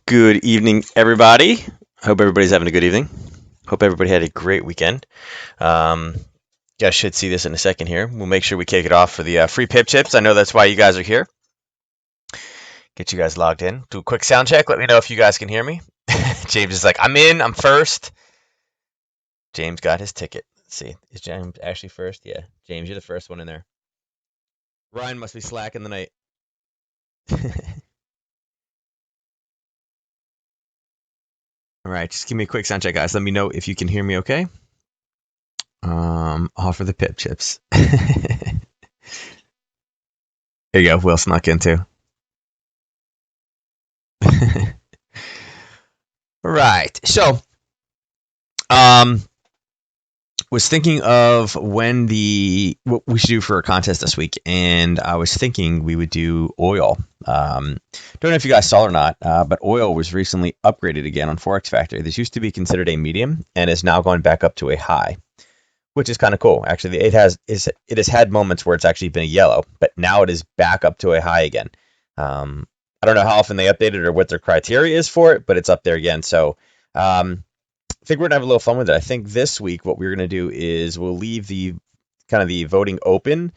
Good evening, everybody. Hope everybody's having a good evening. Hope everybody had a great weekend. Um, you guys should see this in a second here. We'll make sure we kick it off for the free pip chips. I know that's why you guys are here. Get you guys logged in. Do a quick sound check. Let me know if you guys can hear me. James is like, I'm in. I'm first. James got his ticket. Let's see. Is James actually first? Yeah. James, you're the first one in there. Ryan must be slacking the night. All right. Just give me a quick sound check, guys. Let me know if you can hear me okay. All for the pip chips. There you go. Will snuck in too. Right. So, um, was thinking of what we should do for a contest this week, and I was thinking we would do oil. Don't know if you guys saw it or not, but oil was recently upgraded again on Forex Factory. This used to be considered a medium, and is now going back up to a high, which is kind of cool. Actually, it has had moments where it's actually been a yellow, but now it is back up to a high again. I don't know how often they update it or what their criteria is for it, but it's up there again. So I think we're gonna have a little fun with it. I think this week what we're gonna do is we'll leave the kind of the voting open,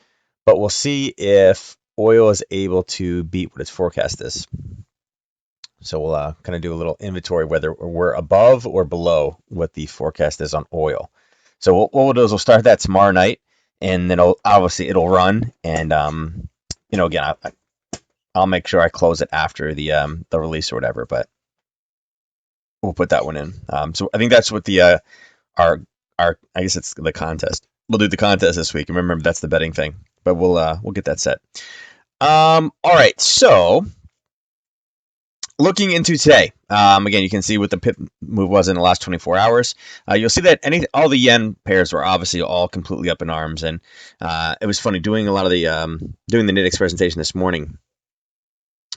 but we'll see if oil is able to beat what its forecast is. So we'll kind of do a little inventory whether we're above or below what the forecast is on oil. So what we'll do is we'll start that tomorrow night, and then obviously it'll run. And again, I'll make sure I close it after the release or whatever. But we'll put that one in. So I think that's what the our I guess it's the contest. We'll do the contest this week. Remember, that's the betting thing. But we'll get that set. All right. So looking into today, again, you can see what the pip move was in the last 24 hours. You'll see that all the yen pairs were obviously all completely up in arms, and it was funny doing a lot of the doing the Nitix presentation this morning.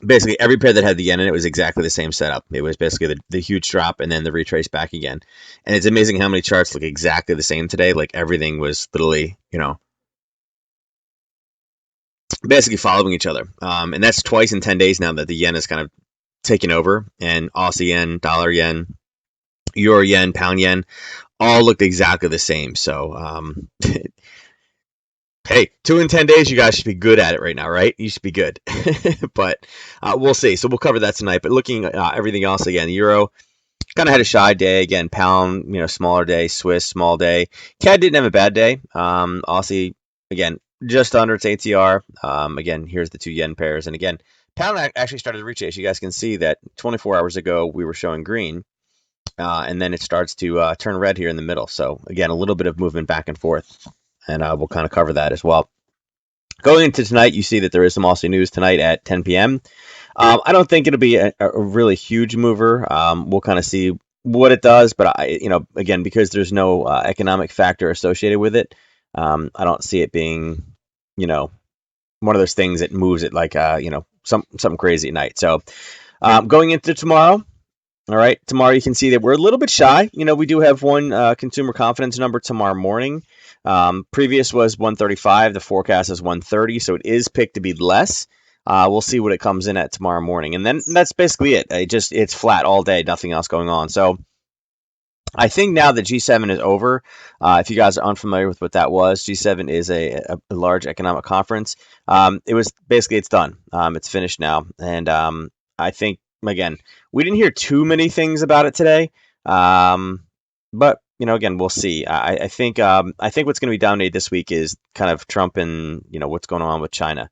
Basically, every pair that had the yen in it was exactly the same setup. It was basically the huge drop and then the retrace back again. And it's amazing how many charts look exactly the same today. Like everything was literally, basically following each other. And that's twice in 10 days now that the yen is kind of taken over, and Aussie yen, dollar yen, euro yen, pound yen, all looked exactly the same. So, hey, 2 in 10 days, you guys should be good at it right now, right? You should be good. But we'll see. So we'll cover that tonight. But looking at everything else, again, euro kind of had a shy day. Again, pound, smaller day. Swiss, small day. CAD didn't have a bad day. Aussie, again, just under its ATR. Again, here's the two yen pairs. And again, pound actually started to retrace. You guys can see that 24 hours ago we were showing green. And then it starts to turn red here in the middle. So again, a little bit of movement back and forth. And we'll kind of cover that as well. Going into tonight, you see that there is some Aussie news tonight at 10 p.m. I don't think it'll be a really huge mover. We'll kind of see what it does, but again, because there's no economic factor associated with it, I don't see it being, one of those things that moves it like, something crazy at night. So going into tomorrow. All right, tomorrow you can see that we're a little bit shy. We do have one consumer confidence number tomorrow morning. Previous was 135. The forecast is 130, so it is picked to be less. We'll see what it comes in at tomorrow morning, and then that's basically it. It's flat all day, nothing else going on. So I think now that G7 is over, if you guys are unfamiliar with what that was, G7 is a large economic conference. It's done. It's finished now, and I think again we didn't hear too many things about it today, but again we'll see. I think what's going to be dominated this week is kind of Trump and what's going on with China.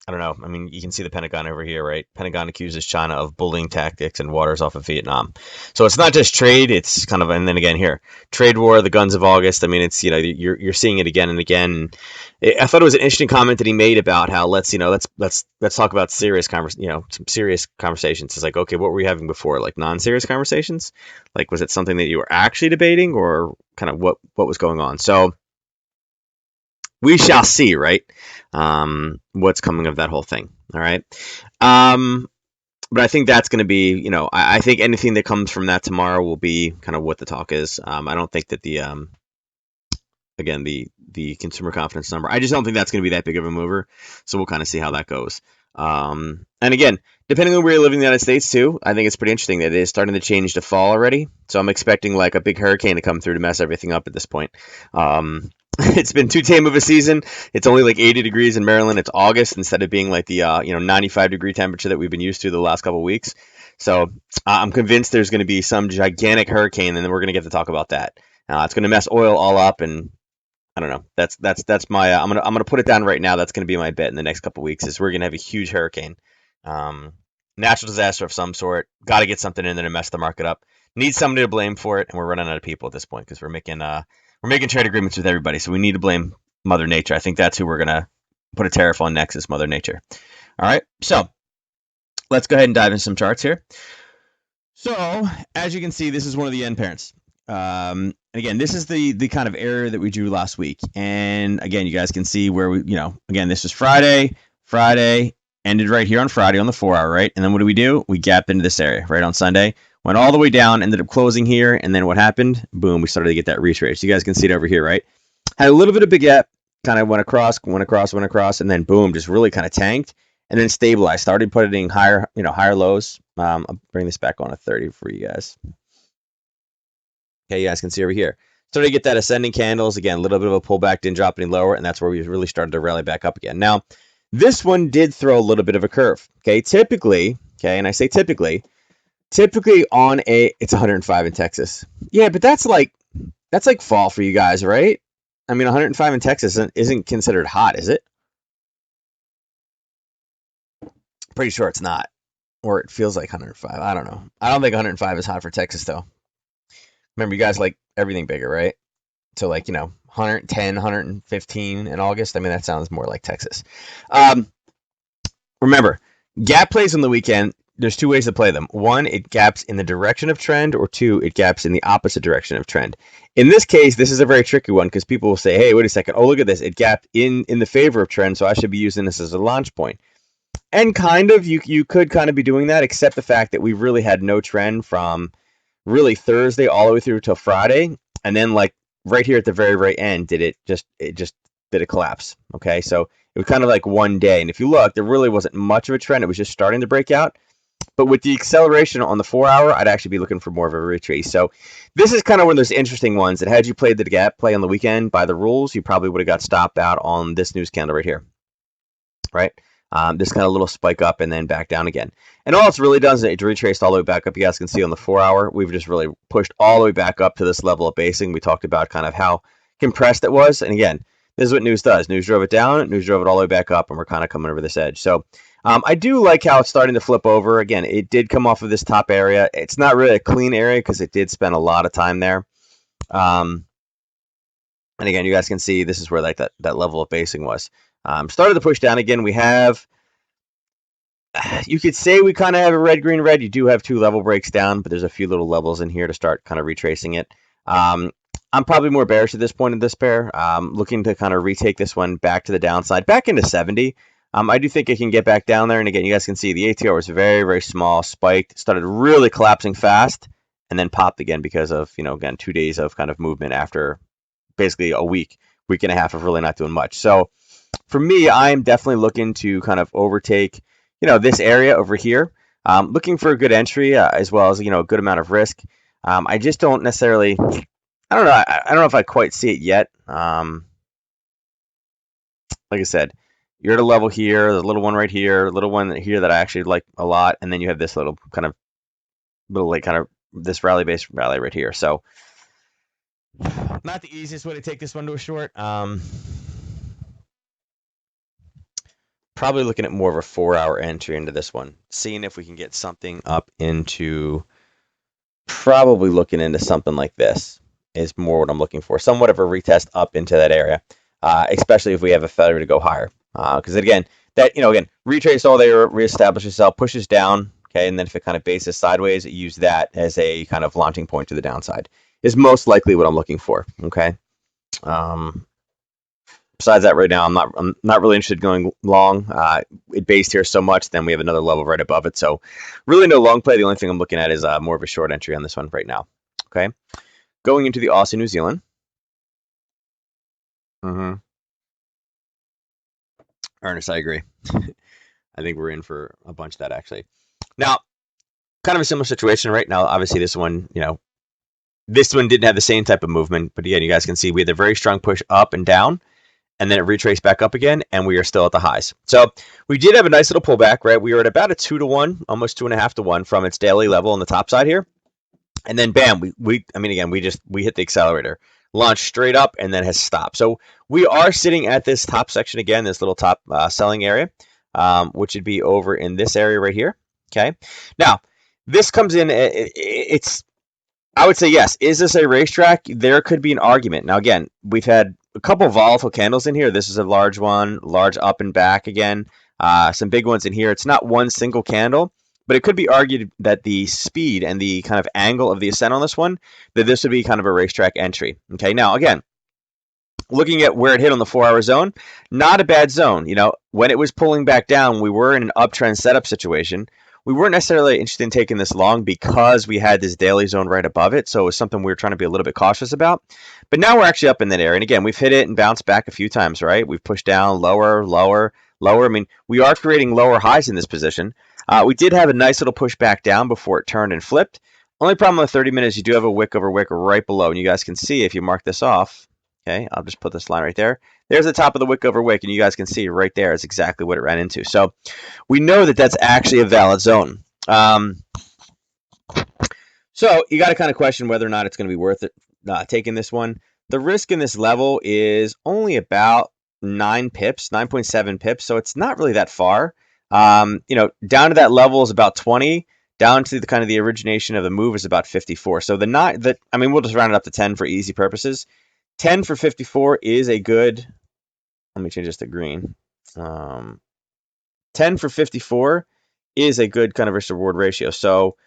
I don't know. I mean, you can see the Pentagon over here, right? Pentagon accuses China of bullying tactics and waters off of Vietnam. So it's not just trade. It's kind of, and then again here, trade war, the guns of August. I mean, it's you're seeing it again and again. I thought it was an interesting comment that he made about how let's talk about serious some serious conversations. It's like, okay, what were we having before? Like non-serious conversations? Like, was it something that you were actually debating, or kind of what was going on? So we shall see, right? What's coming of that whole thing. All right. But I think that's going to be, I think anything that comes from that tomorrow will be kind of what the talk is. I don't think that the consumer confidence number, I just don't think that's going to be that big of a mover. So we'll kind of see how that goes. And again, Depending on where you live in the United States too, I think it's pretty interesting that it is starting to change to fall already. So I'm expecting like a big hurricane to come through to mess everything up at this point. It's been too tame of a season. It's only like 80 degrees in Maryland. It's August instead of being like the 95-degree temperature that we've been used to the last couple of weeks. So I'm convinced there's going to be some gigantic hurricane, and then we're going to get to talk about that. It's going to mess oil all up, and I don't know. That's my. I'm gonna put it down right now. That's going to be my bet in the next couple of weeks. Is we're going to have a huge hurricane, um, natural disaster of some sort. Got to get something in there to mess the market up. Need somebody to blame for it, and we're running out of people at this point because we're making trade agreements with everybody. So we need to blame Mother Nature. I think that's who we're gonna put a tariff on next is Mother Nature. All right. So let's go ahead and dive into some charts here. So as you can see, this is one of the end parents. Again, this is the kind of area that we drew last week. And again, you guys can see where again, this is Friday, ended right here on Friday on the 4-hour, right? And then what do? We gapped into this area, right, on Sunday, went all the way down, ended up closing here. And then what happened? Boom, we started to get that retrace. You guys can see it over here, right? Had a little bit of big gap, kind of went across, and then boom, just really kind of tanked and then stabilized. Started putting higher, higher lows. I'll bring this back on a 30 for you guys. Okay, you guys can see over here. Started to get that ascending candles. Again, a little bit of a pullback, didn't drop any lower, and that's where we really started to rally back up again. Now, this one did throw a little bit of a curve. Okay, typically, and I say typically on it's 105 in Texas. Yeah, but that's like fall for you guys, right? I mean, 105 in Texas isn't considered hot, is it? Pretty sure it's not. Or it feels like 105. I don't know. I don't think 105 is hot for Texas, though. Remember, you guys like everything bigger, right? So, 110, 115 in August. I mean, that sounds more like Texas. Remember, gap plays on the weekend. There's two ways to play them. One, it gaps in the direction of trend, or two, it gaps in the opposite direction of trend. In this case, this is a very tricky one because people will say, hey, wait a second. Oh, look at this. It gapped in the favor of trend, so I should be using this as a launch point. And kind of, you could kind of be doing that, except the fact that we really had no trend from really Thursday all the way through till Friday. And then right here at the very, very end, it just did a collapse. Okay, so it was kind of like one day. And if you look, there really wasn't much of a trend. It was just starting to break out. But with the acceleration on the 4-hour, I'd actually be looking for more of a retrace. So this is kind of one of those interesting ones that had you played the gap play on the weekend by the rules, you probably would have got stopped out on this news candle right here, right? This kind of little spike up and then back down again. And all it's really done is it's retraced all the way back up. You guys can see on the 4-hour, we've just really pushed all the way back up to this level of basing. We talked about kind of how compressed it was. And again, this is what news does. News drove it down, news drove it all the way back up, and we're kind of coming over this edge. So I do like how it's starting to flip over. Again, it did come off of this top area. It's not really a clean area because it did spend a lot of time there. And again, you guys can see this is where that level of basing was. Started to push down again. We have, you could say we kind of have a red, green, red. You do have two level breaks down, but there's a few little levels in here to start kind of retracing it. I'm probably more bearish at this point in this pair. Looking to kind of retake this one back to the downside, back into 70. I do think it can get back down there. And again, you guys can see the ATR was very, very small, spiked, started really collapsing fast, and then popped again because of, again, 2 days of kind of movement after basically a week and a half of really not doing much. So for me, I'm definitely looking to kind of overtake, this area over here. Looking for a good entry as well as, a good amount of risk. I just don't necessarily, I don't know. I don't know if I quite see it yet. Like I said, you're at a level here, the little one right here, little one here that I actually like a lot, and then you have this little kind of this rally right here. So not the easiest way to take this one to a short. Probably looking at more of a 4-hour entry into this one, seeing if we can get something up into, probably looking into something like this is more what I'm looking for. Somewhat of a retest up into that area, especially if we have a failure to go higher. Because again, retrace all there, reestablish itself, pushes down, okay, and then if it kind of bases sideways, use that as a kind of launching point to the downside is most likely what I'm looking for, okay? Besides that, right now, I'm not really interested in going long. It based here so much, then we have another level right above it. So really no long play. The only thing I'm looking at is more of a short entry on this one right now, okay? Going into the Aussie, New Zealand. Ernest, I agree. I think we're in for a bunch of that actually. Now, kind of a similar situation right now. Obviously, this one, this one didn't have the same type of movement, but again, you guys can see we had a very strong push up and down, and then it retraced back up again, and we are still at the highs. So we did have a nice little pullback, right? We were at about a 2-to-1, almost 2.5-to-1 from its daily level on the top side here, and then bam, we hit the accelerator, launched straight up, and then has stopped. So we are sitting at this top section again, this little top selling area, which would be over in this area right here. Okay, now this comes in. It's I would say yes. Is this a racetrack? There could be an argument. Now, again, we've had a couple volatile candles in here. This is a large one, large up and back again. Some big ones in here. It's not one single candle, but it could be argued that the speed and the kind of angle of the ascent on this one, that this would be kind of a racetrack entry. Okay, now, again, looking at where it hit on the 4-hour zone, not a bad zone. When it was pulling back down, we were in an uptrend setup situation. We weren't necessarily interested in taking this long because we had this daily zone right above it. So it was something we were trying to be a little bit cautious about. But now we're actually up in that area. And again, we've hit it and bounced back a few times, right? We've pushed down lower, lower, lower. I mean, we are creating lower highs in this position. We did have a nice little push back down before it turned and flipped. Only problem with 30 minutes, you do have a wick over wick right below. And you guys can see if you mark this off. Okay, I'll just put this line right there. There's the top of the wick over wick, and you guys can see right there is exactly what it ran into. So we know that that's actually a valid zone. So you got to kind of question whether or not it's going to be worth it taking this one. The risk in this level is only about 9 pips, 9.7 pips, so it's not really that far. Down to that level is about 20. Down to the kind of the origination of the move is about 54. So we'll just round it up to 10 for easy purposes. 10 for 54 is a good. Let me change this to green. 10 for 54 is a good kind of risk reward ratio. So,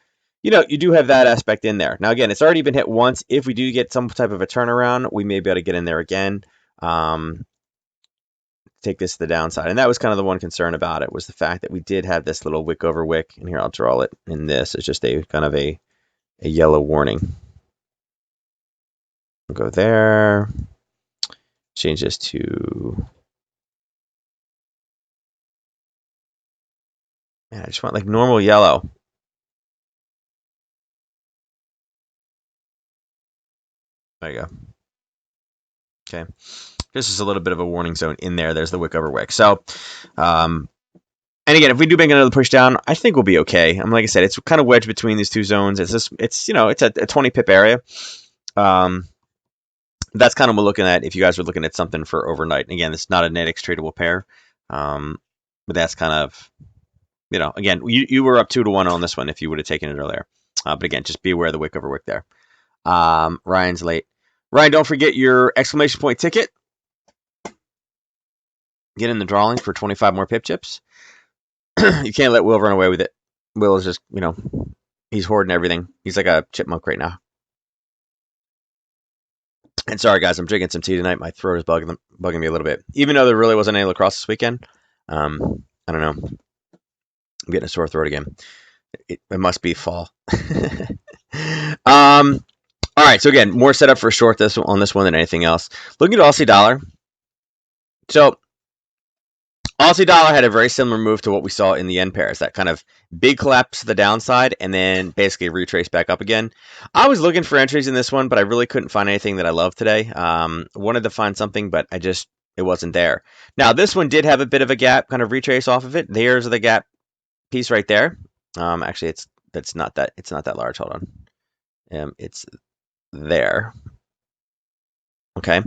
you do have that aspect in there. Now, again, it's already been hit once. If we do get some type of a turnaround, we may be able to get in there again. Take this to the downside. And that was kind of the one concern about it, was the fact that we did have this little wick over wick. And here, I'll draw it in this. It's just a kind of a yellow warning. We'll go there. Change this to... Man, I just want like normal yellow. There you go. Okay. This is a little bit of a warning zone in there. There's the wick over wick. So, and again, if we do make another push down, I think we'll be okay. Like I said, it's kind of wedged between these two zones. It's a 20 pip area. That's kind of what we're looking at if you guys are looking at something for overnight. And again, it's not a Netix tradable pair. But that's kind of, again, you were up 2-to-1 on this one if you would have taken it earlier. But again, just be aware of the wick over wick there. Ryan's late. Ryan, don't forget your exclamation point ticket. Get in the drawing for 25 more pip chips. You can't let Will run away with it. Will is just, he's hoarding everything. He's like a chipmunk right now. And sorry, guys, I'm drinking some tea tonight. My throat is bugging me a little bit. Even though there really wasn't any lacrosse this weekend. I don't know. I'm getting a sore throat again. It must be fall. All right, so again, more setup for short on this one than anything else. Looking at Aussie dollar. So Aussie dollar had a very similar move to what we saw in the end pairs. That kind of big collapse to the downside and then basically retrace back up again. I was looking for entries in this one, but I really couldn't find anything that I loved today. Wanted to find something, but it wasn't there. Now, this one did have a bit of a gap, kind of retrace off of it. There's the gap piece right there. Actually, it's not that large. Hold on. It's there. Okay.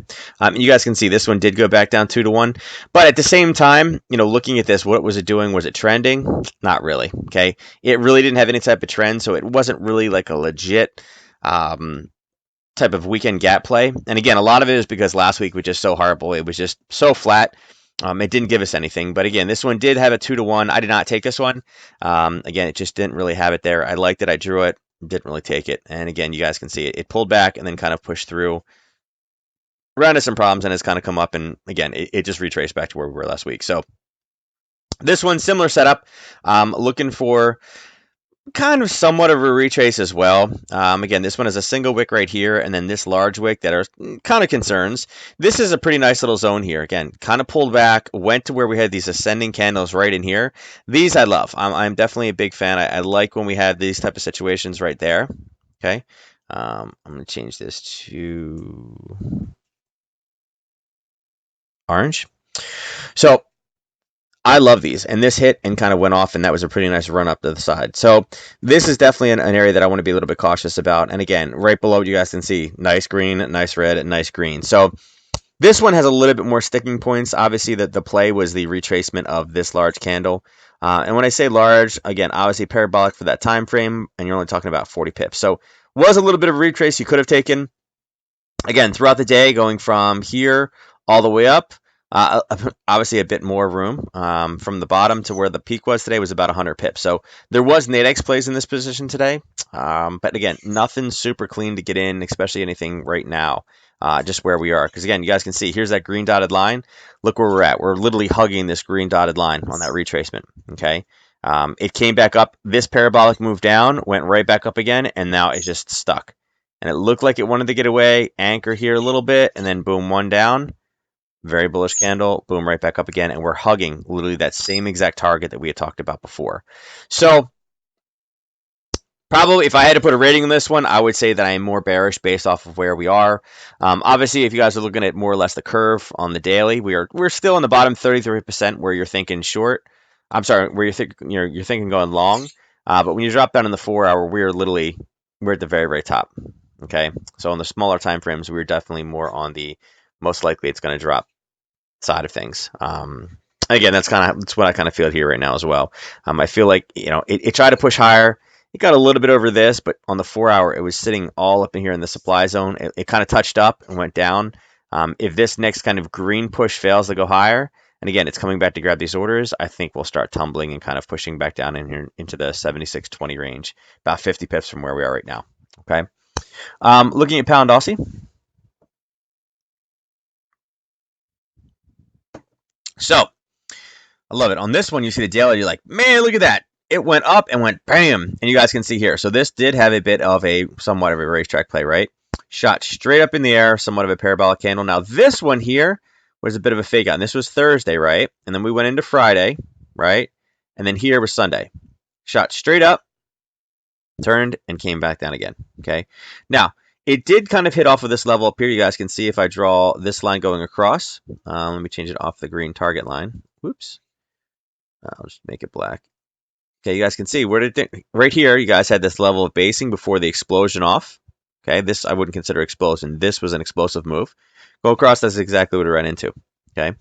You guys can see this one did go back down 2-to-1, but at the same time, looking at this, what was it doing? Was it trending? Not really. Okay. It really didn't have any type of trend, so it wasn't really like a legit type of weekend gap play. And again, a lot of it is because last week was just so horrible. It was just so flat. It didn't give us anything. But again, this one did have a 2-to-1. I did not take this one. Again, it just didn't really have it there. I liked it. I drew it. Didn't really take it. And again, you guys can see it. It pulled back and then kind of pushed through. Ran into some problems and has kind of come up, and again, it just retraced back to where we were last week. So this one, similar setup. Looking for Kind of somewhat of a retrace as well. Again, this one is a single wick right here, and then this large wick that are kind of concerns. This is a pretty nice little zone here. Again, kind of pulled back, went to where we had these ascending candles right in here. These I love. I'm definitely a big fan. I like when we had these type of situations right there. Okay, I'm going to change this to orange. So I love these, and this hit and kind of went off, and that was a pretty nice run up to the side. So this is definitely an area that I want to be a little bit cautious about. And again, right below, you guys can see nice green, nice red, and nice green. So this one has a little bit more sticking points. Obviously, the play was the retracement of this large candle. And when I say large, again, obviously parabolic for that time frame, and you're only talking about 40 pips. So was a little bit of a retrace you could have taken. Again, throughout the day, going from here all the way up, obviously a bit more room. From the bottom to where the peak was today was about 100 pips. So there was Nadex plays in this position today. But again, nothing super clean to get in, especially anything right now. Just where we are. Because again, you guys can see, here's that green dotted line. Look where we're at. We're literally hugging this green dotted line on that retracement. Okay. It came back up. This parabolic moved down, went right back up again, and now it's just stuck. And it looked like it wanted to get away, anchor here a little bit, and then boom, one down. Very bullish candle, boom, right back up again, and we're hugging literally that same exact target that we had talked about before. So probably if I had to put a rating on this one, I would say that I am more bearish based off of where we are. Obviously, if you guys are looking at more or less the curve on the daily, we're still in the bottom 33% where you're thinking short. I'm sorry, where you're thinking going long. But when you drop down in the 4 hour, we're at the very, very top. Okay, so on the smaller time frames, we're definitely more on the most likely it's going to drop side of things. Again, that's what I kind of feel here right now as well. I feel like it tried to push higher. It got a little bit over this, but on the 4 hour, it was sitting all up in here in the supply zone. It kind of touched up and went down. If this next kind of green push fails to go higher, and again, it's coming back to grab these orders, I think we'll start tumbling and kind of pushing back down in here into the 76.20 range, about 50 pips from where we are right now. Okay. Looking at pound Aussie. So I love it. On this one, you see the daily, you're like, man, look at that. It went up and went bam. And you guys can see here. So this did have a bit of somewhat of a racetrack play, right? Shot straight up in the air, somewhat of a parabolic candle. Now this one here was a bit of a fake out. And this was Thursday, right? And then we went into Friday, right? And then here was Sunday. Shot straight up, turned, and came back down again. Okay. Now, it did kind of hit off of this level up here. You guys can see if I draw this line going across. Let me change it off the green target line. Whoops. I'll just make it black. Okay, you guys can see right here, you guys had this level of basing before the explosion off. Okay, this I wouldn't consider explosion. This was an explosive move. Go across, that's exactly what it ran into. Okay,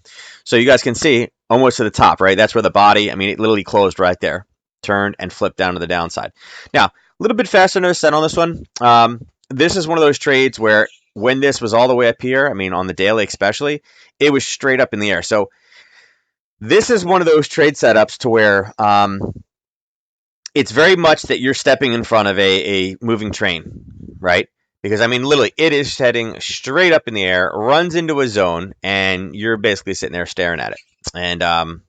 so you guys can see almost to the top, right? That's where the body, I mean, it literally closed right there, turned and flipped down to the downside. Now, a little bit faster to set on this one. This is one of those trades where when this was all the way up here, I mean, on the daily especially, it was straight up in the air. So this is one of those trade setups to where it's very much that you're stepping in front of a moving train, right? Because I mean, literally, it is heading straight up in the air, runs into a zone, and you're basically sitting there staring at it. And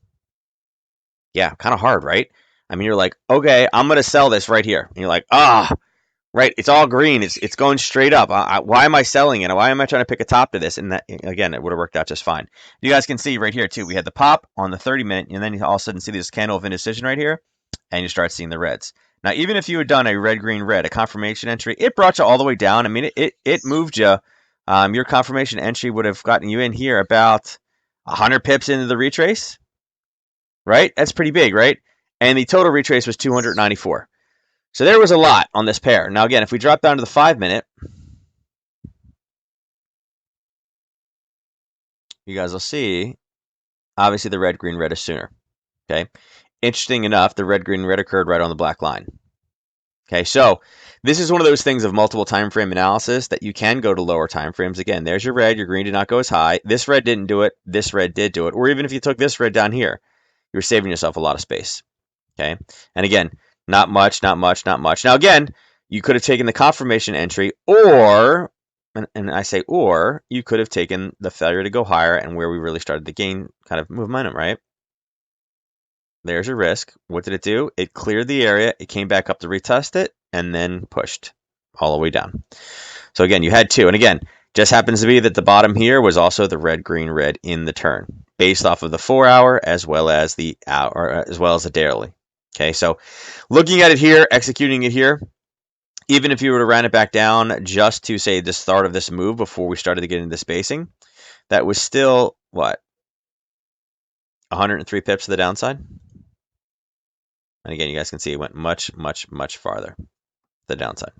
yeah, kind of hard, right? I mean, you're like, okay, I'm gonna sell this right here, and you're like, right, it's all green, it's going straight up. Why am I selling it? Why am I trying to pick a top to this? And that again, it would have worked out just fine. You guys can see right here too. We had the pop on the 30-minute, and then you all of a sudden see this candle of indecision right here, and you start seeing the reds. Now, even if you had done a red, green, red, a confirmation entry, it brought you all the way down. I mean, it moved you. Your confirmation entry would have gotten you in here about 100 pips into the retrace, right? That's pretty big, right? And the total retrace was 294. So there was a lot on this pair. Now, again, if we drop down to the 5-minute, you guys will see, obviously, the red, green, red is sooner. Okay. Interesting enough, the red, green, red occurred right on the black line. Okay, so this is one of those things of multiple time frame analysis that you can go to lower time frames. Again, there's your red, your green did not go as high. This red didn't do it. This red did do it. Or even if you took this red down here, you're saving yourself a lot of space. Okay, and again, not much, not much, not much. Now, again, you could have taken the confirmation entry, or, and I say or, you could have taken the failure to go higher and where we really started to gain kind of momentum, right? There's your risk. What did it do? It cleared the area. It came back up to retest it and then pushed all the way down. So again, you had two. And again, just happens to be that the bottom here was also the red, green, red in the turn based off of the 4-hour as well as the hour, as well as the daily. Okay, so looking at it here, executing it here, even if you were to round it back down just to say the start of this move before we started to get into spacing, that was still what? 103 pips to the downside. And again, you guys can see it went much, much, much farther to the downside.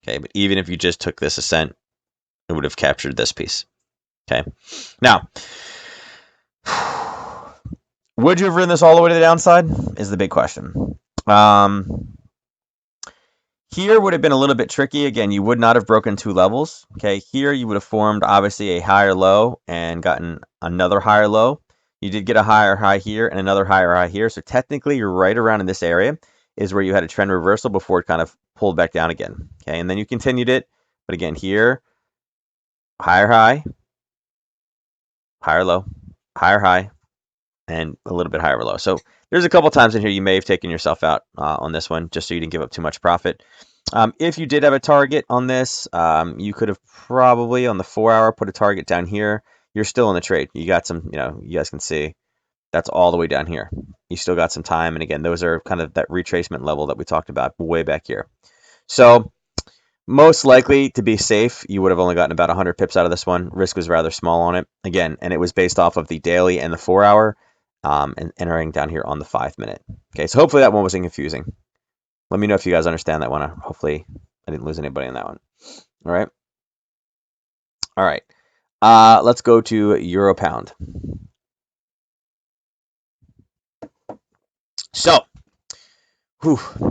Okay, but even if you just took this ascent, it would have captured this piece. Okay, now, would you have ridden this all the way to the downside? Is the big question. Here would have been a little bit tricky. Again, you would not have broken two levels. Okay, here you would have formed obviously a higher low and gotten another higher low. You did get a higher high here and another higher high here. So technically you're right around in this area is where you had a trend reversal before it kind of pulled back down again. Okay, and then you continued it. But again, here, higher high, higher low, higher high, and a little bit higher low. So there's a couple times in here you may have taken yourself out on this one just so you didn't give up too much profit. If you did have a target on this, you could have probably on the 4-hour put a target down here. You're still in the trade. You got some, you guys can see that's all the way down here. You still got some time. And again, those are kind of that retracement level that we talked about way back here. So most likely to be safe, you would have only gotten about 100 pips out of this one. Risk was rather small on it. Again, and it was based off of the daily and the 4-hour and entering down here on the 5-minute. Okay, so hopefully that one wasn't confusing. Let me know if you guys understand that one. Hopefully I didn't lose anybody on that one. All right. All right. Let's go to Euro Pound. So,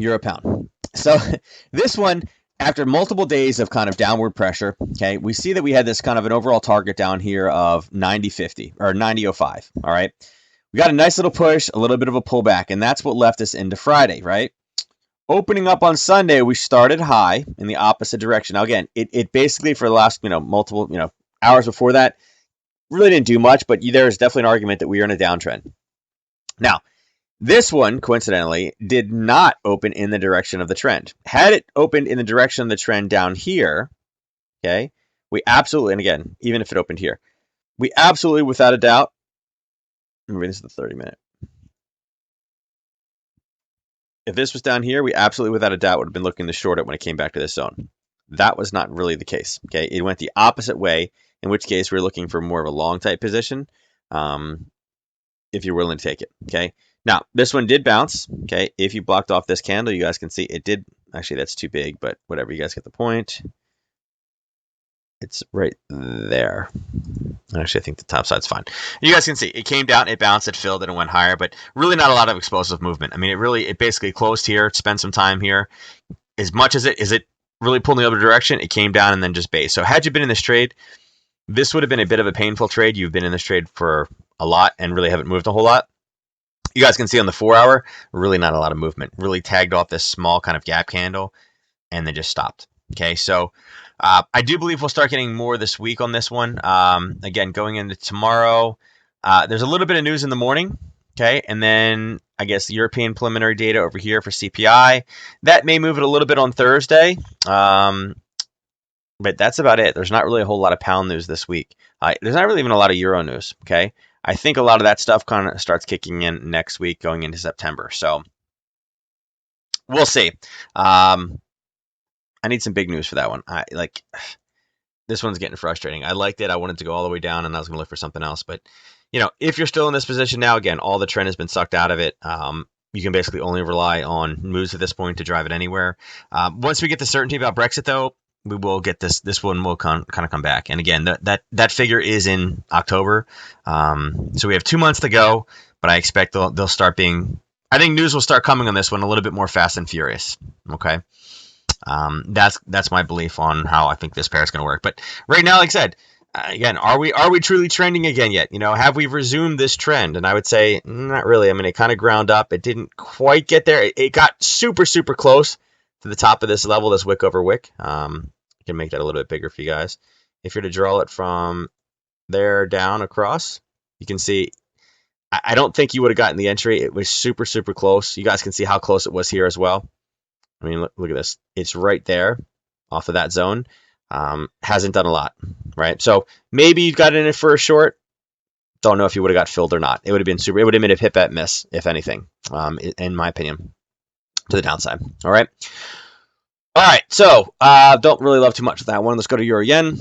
Euro Pound. So this one, after multiple days of kind of downward pressure, okay, we see that we had this kind of an overall target down here of 90.50 or 90.05. All right. We got a nice little push, a little bit of a pullback, and that's what left us into Friday, right? Opening up on Sunday, we started high in the opposite direction. Now, again, it basically for the last, multiple, hours before that, really didn't do much, but there is definitely an argument that we are in a downtrend. Now, this one, coincidentally, did not open in the direction of the trend. Had it opened in the direction of the trend down here, okay, we absolutely, and again, even if it opened here, we absolutely, without a doubt, remember this is the 30-minute. If this was down here, we absolutely, without a doubt, would have been looking to short it when it came back to this zone. That was not really the case. Okay, it went the opposite way, in which case we're looking for more of a long type position, if you're willing to take it. Okay, now this one did bounce. Okay, if you blocked off this candle, you guys can see it did. Actually, that's too big, but whatever. You guys get the point. It's right there. Actually, I think the top side's fine. You guys can see it came down, it bounced, it filled, and it went higher, but really not a lot of explosive movement. I mean, it basically closed here, spent some time here. As much as it really pulled in the other direction, it came down and then just based. So had you been in this trade, this would have been a bit of a painful trade. You've been in this trade for a lot and really haven't moved a whole lot. You guys can see on the 4-hour, really not a lot of movement. Really tagged off this small kind of gap candle and then just stopped. Okay, so I do believe we'll start getting more this week on this one. Again, going into tomorrow, there's a little bit of news in the morning. Okay, and then I guess the European preliminary data over here for CPI. That may move it a little bit on Thursday, but that's about it. There's not really a whole lot of pound news this week. There's not really even a lot of euro news. Okay, I think a lot of that stuff kind of starts kicking in next week, going into September. So we'll see. I need some big news for that one. This one's getting frustrating. I liked it. I wanted to go all the way down, and I was going to look for something else. But, if you're still in this position now, again, all the trend has been sucked out of it. You can basically only rely on moves at this point to drive it anywhere. Once we get the certainty about Brexit, though, we will get this. This one will kind of come back. And again, that figure is in October. So we have 2 months to go, but I expect they'll start being. I think news will start coming on this one a little bit more fast and furious. Okay. That's my belief on how I think this pair is going to work. But right now, like I said, again, are we truly trending again yet? Have we resumed this trend? And I would say not really. I mean, it kind of ground up. It didn't quite get there. It got super, super close to the top of this level, this wick over wick. I can make that a little bit bigger for you guys. If you're to draw it from there down across, you can see I don't think you would have gotten the entry. It was super, super close. You guys can see how close it was here as well. I mean, look at this. It's right there off of that zone. Hasn't done a lot, right? So maybe you got in it for a short. Don't know if you would have got filled or not. It would have been super. It would have been a hit bet miss, if anything, in my opinion, to the downside. All right. All right. So don't really love too much of that one. Let's go to Euro Yen.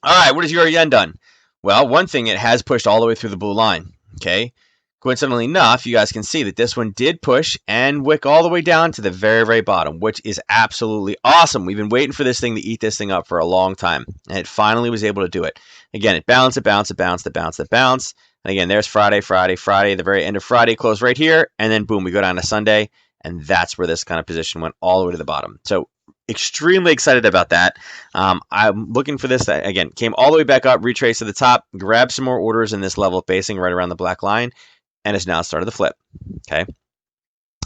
All right. What has Euro Yen done? Well, one thing, it has pushed all the way through the blue line. Okay. Coincidentally enough, you guys can see that this one did push and wick all the way down to the very, very bottom, which is absolutely awesome. We've been waiting for this thing to eat this thing up for a long time, and it finally was able to do it. Again, it bounced, it bounced, it bounced, it bounced, it bounced. And again, there's Friday, the very end of Friday, closed right here, and then boom, we go down to Sunday, and that's where this kind of position went all the way to the bottom. So extremely excited about that. I'm looking for this. Again, came all the way back up, retraced to the top, grabbed some more orders in this level of basing right around the black line, and has now started the flip. Okay.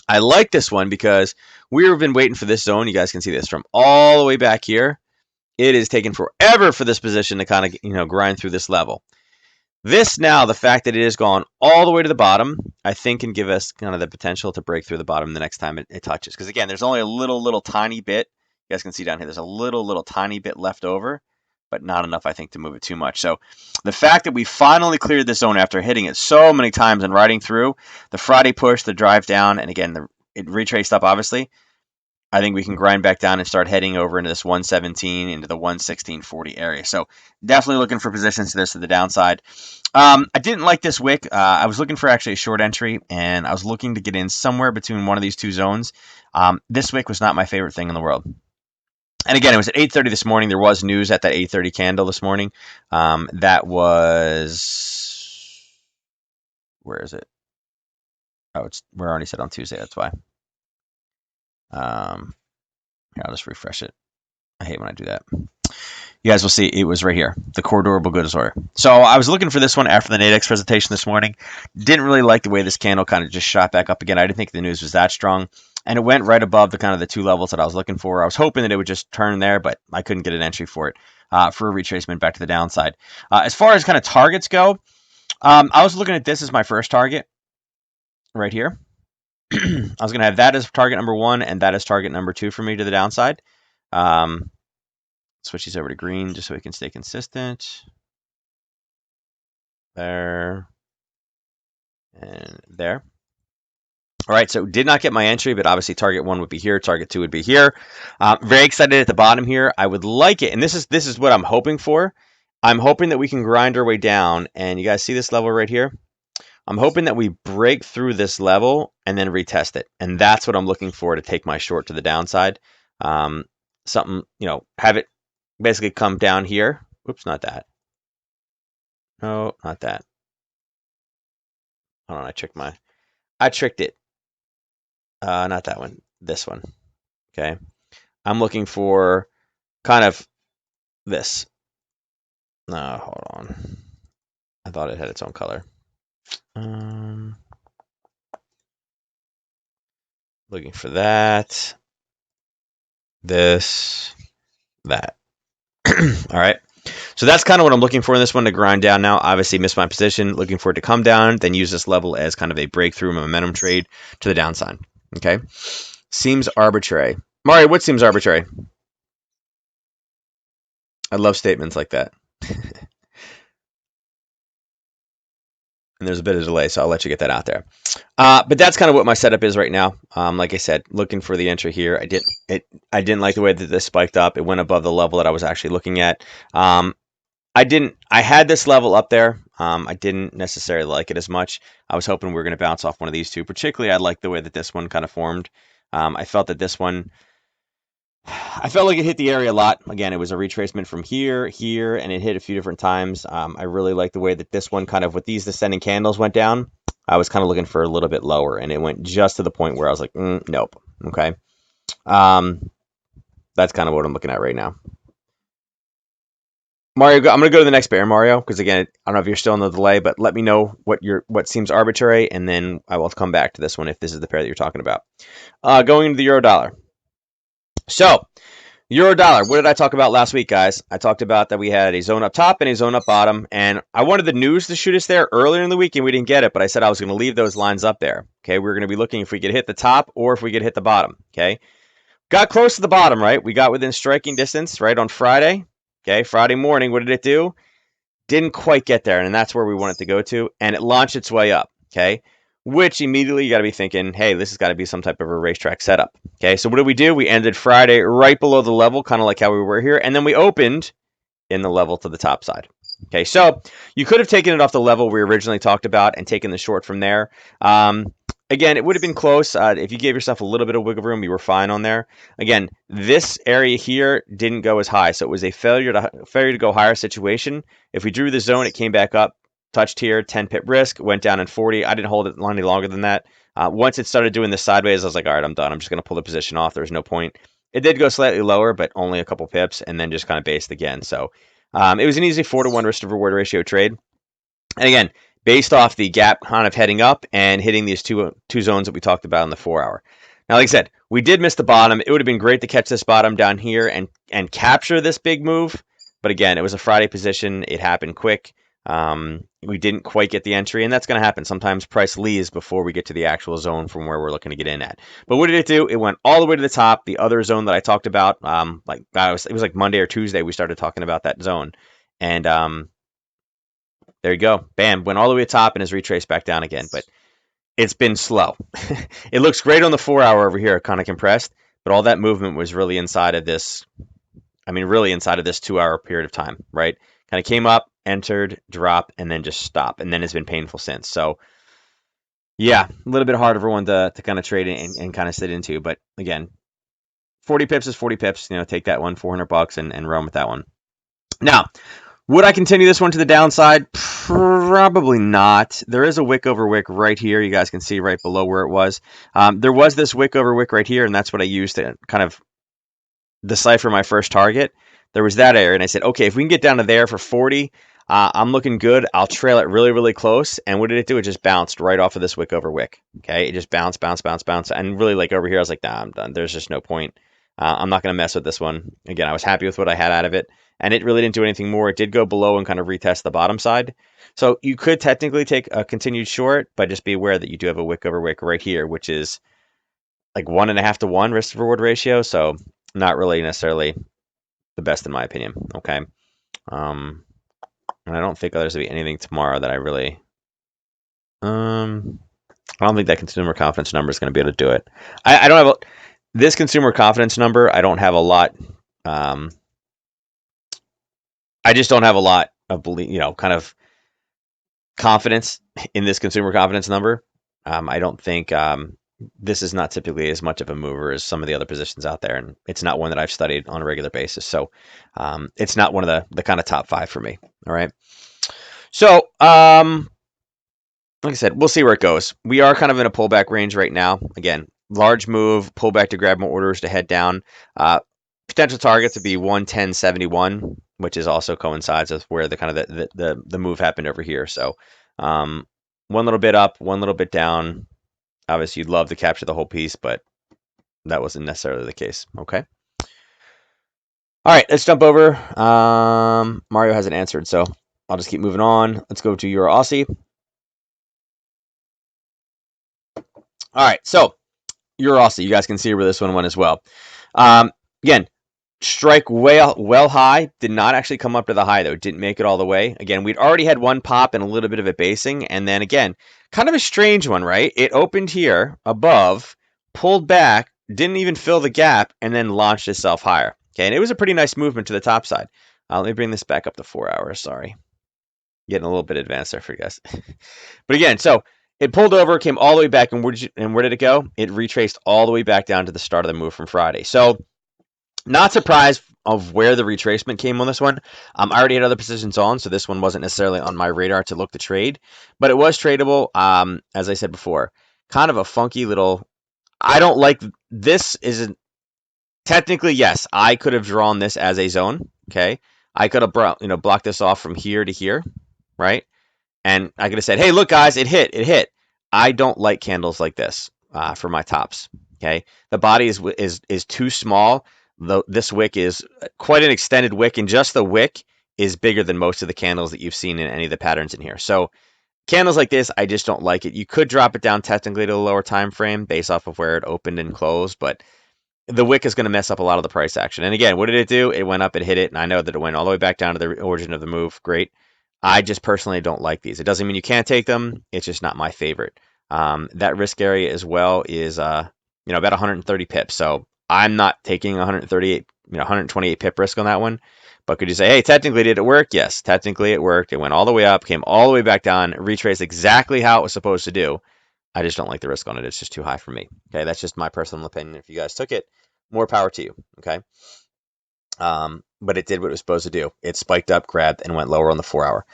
I like this one because we've been waiting for this zone. You guys can see this from all the way back here. It is taking forever for this position to kind of, grind through this level. This now, the fact that it has gone all the way to the bottom, I think can give us kind of the potential to break through the bottom the next time it touches. Because again, there's only a little tiny bit. You guys can see down here, there's a little tiny bit left over, but not enough, I think, to move it too much. So the fact that we finally cleared this zone after hitting it so many times and riding through, the Friday push, the drive down, and again, it retraced up, obviously, I think we can grind back down and start heading over into this 117, into the 116.40 area. So definitely looking for positions to this to the downside. I didn't like this wick. I was looking for actually a short entry, and I was looking to get in somewhere between one of these two zones. This wick was not my favorite thing in the world. And again, it was at 8:30 this morning. There was news at that 8:30 candle this morning. That was, where is it? Oh, we're already set on Tuesday. That's why. Here, I'll just refresh it. I hate when I do that. You guys will see it was right here, the core durable goods order. So I was looking for this one after the Nadex presentation this morning. Didn't really like the way this candle kind of just shot back up again. I didn't think the news was that strong. And it went right above the kind of the two levels that I was looking for. I was hoping that it would just turn there, but I couldn't get an entry for it for a retracement back to the downside. As far as kind of targets go, I was looking at this as my first target right here. I was going to have that as target number one and that as target number two for me to the downside. Switch these over to green just so we can stay consistent. There. And there. All right, so did not get my entry, but obviously target one would be here, target two would be here. Very excited at the bottom here. I would like it, and this is what I'm hoping for. I'm hoping that we can grind our way down, and you guys see this level right here? I'm hoping that we break through this level and then retest it, and that's what I'm looking for to take my short to the downside. Something, have it basically come down here. Oops, not that. No, not that. Hold on, I tricked it. Not that one, this one. Okay. I'm looking for kind of this. No, hold on. I thought it had its own color. Looking for that. This. That. All right. So that's kind of what I'm looking for in this one to grind down now. Obviously missed my position. Looking for it to come down, then use this level as kind of a breakthrough momentum trade to the downside. Okay. Seems arbitrary. Mario, what seems arbitrary? I love statements like that. And there's a bit of delay, so I'll let you get that out there. But that's kind of what my setup is right now. Like I said, looking for the entry here. I didn't like the way that this spiked up. It went above the level that I was actually looking at. I had this level up there. I didn't necessarily like it as much. I was hoping we were going to bounce off one of these two. Particularly, I like the way that this one kind of formed. I felt that this one, I felt like it hit the area a lot. Again, it was a retracement from here, and it hit a few different times. I really like the way that this one kind of, with these descending candles went down. I was kind of looking for a little bit lower, and it went just to the point where I was like, nope. Okay. That's kind of what I'm looking at right now. Mario, I'm going to go to the next pair, Mario, because again, I don't know if you're still in the delay, but let me know what seems arbitrary, and then I will come back to this one if this is the pair that you're talking about. Going to the euro dollar. So, Euro dollar. What did I talk about last week, guys? I talked about that we had a zone up top and a zone up bottom, and I wanted the news to shoot us there earlier in the week, and we didn't get it, but I said I was going to leave those lines up there. Okay, we were going to be looking if we could hit the top or if we could hit the bottom. Okay, got close to the bottom, right? We got within striking distance, right, on Friday. Okay, Friday morning, what did it do? Didn't quite get there, and that's where we wanted to go to, and it launched its way up. Okay, which immediately you got to be thinking, hey, this has got to be some type of a racetrack setup. Okay, so what did we do? We ended Friday right below the level, kind of like how we were here, and then we opened in the level to the top side. Okay, so you could have taken it off the level we originally talked about and taken the short from there. Again, it would have been close. If you gave yourself a little bit of wiggle room, you were fine on there. Again, this area here didn't go as high, so it was a failure to go higher situation. If we drew the zone, it came back up, touched here, 10 pip risk, went down in 40. I didn't hold it any longer than that. Once it started doing this sideways, I was like, all right, I'm done. I'm just going to pull the position off. There's no point. It did go slightly lower, but only a couple pips, and then just kind of based again. So it was an easy 4-to-1 risk to reward ratio trade. And again, based off the gap kind of heading up and hitting these two zones that we talked about in the 4-hour. Now, like I said, we did miss the bottom. It would have been great to catch this bottom down here and capture this big move. But again, it was a Friday position. It happened quick. We didn't quite get the entry, and that's going to happen. Sometimes price leaves before we get to the actual zone from where we're looking to get in at. But what did it do? It went all the way to the top. The other zone that I talked about, it was like Monday or Tuesday, we started talking about that zone. And there you go. Bam. Went all the way to the top and has retraced back down again. But it's been slow. It looks great on the 4-hour over here, kind of compressed. But all that movement was really inside of this. Really inside of this 2-hour period of time, right? Kind of came up, entered, drop, and then just stop. And then it's been painful since. So, yeah, a little bit harder for one to kind of trade and kind of sit into. But again, 40 pips is 40 pips. Take that one, $400 and run with that one. Now, would I continue this one to the downside? Probably not. There is a wick over wick right here. You guys can see right below where it was. There was this wick over wick right here, and that's what I used to kind of decipher my first target. There was that area, and I said, okay, if we can get down to there for 40, I'm looking good. I'll trail it really, really close. And what did it do? It just bounced right off of this wick over wick. Okay, it just bounced. And really, like over here, I was like, nah, I'm done. There's just no point. I'm not going to mess with this one. Again, I was happy with what I had out of it. And it really didn't do anything more. It did go below and kind of retest the bottom side. So you could technically take a continued short, but just be aware that you do have a wick over wick right here, which is like 1.5 to 1 risk to reward ratio. So not really necessarily the best in my opinion. Okay. And I don't think there's going to be anything tomorrow that I really, I don't think that consumer confidence number is going to be able to do it. I don't have this consumer confidence number. I don't have a lot. I just don't have a lot of kind of confidence in this consumer confidence number. I don't think this is not typically as much of a mover as some of the other positions out there, and it's not one that I've studied on a regular basis. So it's not one of the kind of top 5 for me. All right. So like I said, we'll see where it goes. We are kind of in a pullback range right now. Again, large move, pullback to grab more orders to head down. Potential target to be 110.71, which is also coincides with where the kind of the move happened over here. So one little bit up, one little bit down. Obviously, you'd love to capture the whole piece, but that wasn't necessarily the case. Okay. All right, let's jump over. Mario hasn't answered, so I'll just keep moving on. Let's go to Euro Aussie. All right, so Euro Aussie, you guys can see where this one went as well. Again, strike well high, did not actually come up to the high though, didn't make it all the way. Again, we'd already had one pop and a little bit of a basing, and then again, kind of a strange one, right? It opened here above, pulled back, didn't even fill the gap, and then launched itself higher. Okay, and it was a pretty nice movement to the top side. Let me bring this back up to 4 hours, sorry. Getting a little bit advanced there for you guys. But again, so it pulled over, came all the way back, and where did it go? It retraced all the way back down to the start of the move from Friday. So not surprised of where the retracement came on this one. I already had other positions on, so this one wasn't necessarily on my radar to look to trade, but it was tradable. As I said before, kind of a funky little. I don't like this. Isn't technically yes. I could have drawn this as a zone. Okay, I could have blocked this off from here to here, right? And I could have said, hey, look, guys, it hit. I don't like candles like this for my tops. Okay, the body is too small. this wick is quite an extended wick, and just the wick is bigger than most of the candles that you've seen in any of the patterns in here. So candles like this, I just don't like it. You could drop it down technically to a lower time frame based off of where it opened and closed, but the wick is going to mess up a lot of the price action. And again, what did it do? It went up, it hit it, and I know that it went all the way back down to the origin of the move. Great. I just personally don't like these. It doesn't mean you can't take them. It's just not my favorite. That risk area as well is about 130 pips. So I'm not taking 138, 128 pip risk on that one. But could you say, hey, technically did it work? Yes, technically it worked. It went all the way up, came all the way back down, retraced exactly how it was supposed to do. I just don't like the risk on it. It's just too high for me. Okay, that's just my personal opinion. If you guys took it, more power to you. Okay. But it did what it was supposed to do. It spiked up, grabbed, and went lower on the 4 hour.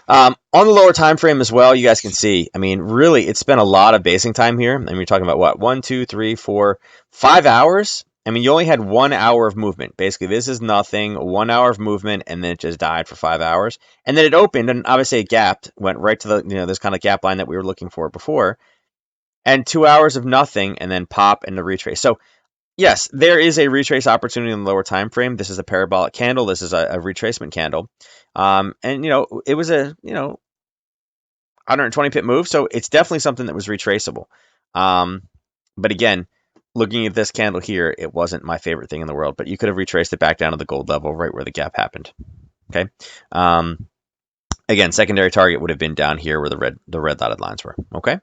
On the lower time frame as well, you guys can see, I mean, really, it spent a lot of basing time here. I mean, you're talking about what? 1, 2, 3, 4, 5 hours. I mean, you only had 1 hour of movement. Basically, this is nothing. 1 hour of movement, and then it just died for 5 hours. And then it opened, and obviously it gapped, went right to the, this kind of gap line that we were looking for before. And 2 hours of nothing, and then pop and the retrace. So yes, there is a retrace opportunity in the lower time frame. This is a parabolic candle. This is a retracement candle. And it was a 120 pip move, so it's definitely something that was retraceable. But again, looking at this candle here, it wasn't my favorite thing in the world. But you could have retraced it back down to the gold level, right where the gap happened. Okay. Again, secondary target would have been down here where the red dotted lines were. Okay.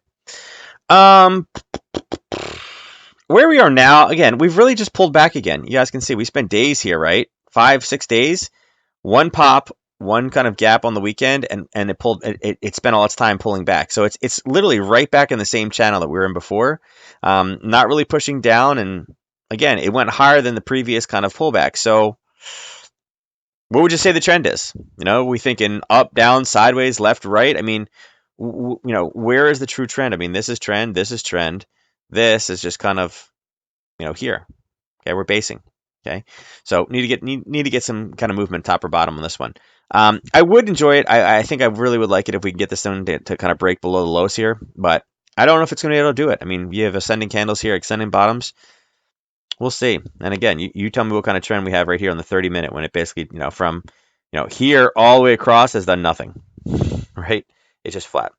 Where we are now, again, we've really just pulled back again. You guys can see we spent days here, right? 5, 6 days, one pop, one kind of gap on the weekend, and it spent all its time pulling back. So it's literally right back in the same channel that we were in before. Not really pushing down, and again, it went higher than the previous kind of pullback. So what would you say the trend is? We thinking up, down, sideways, left, right? I mean, where is the true trend? I mean, this is trend, this is trend. This is just kind of, here. Okay, we're basing. Okay, so need to get some kind of movement top or bottom on this one. I would enjoy it. I think I really would like it if we can get this one to kind of break below the lows here, but I don't know if it's going to be able to do it. I mean, you have ascending candles here, extending bottoms. We'll see. And again, you tell me what kind of trend we have right here on the 30-minute when it basically, from, here all the way across has done nothing, right? It's just flat.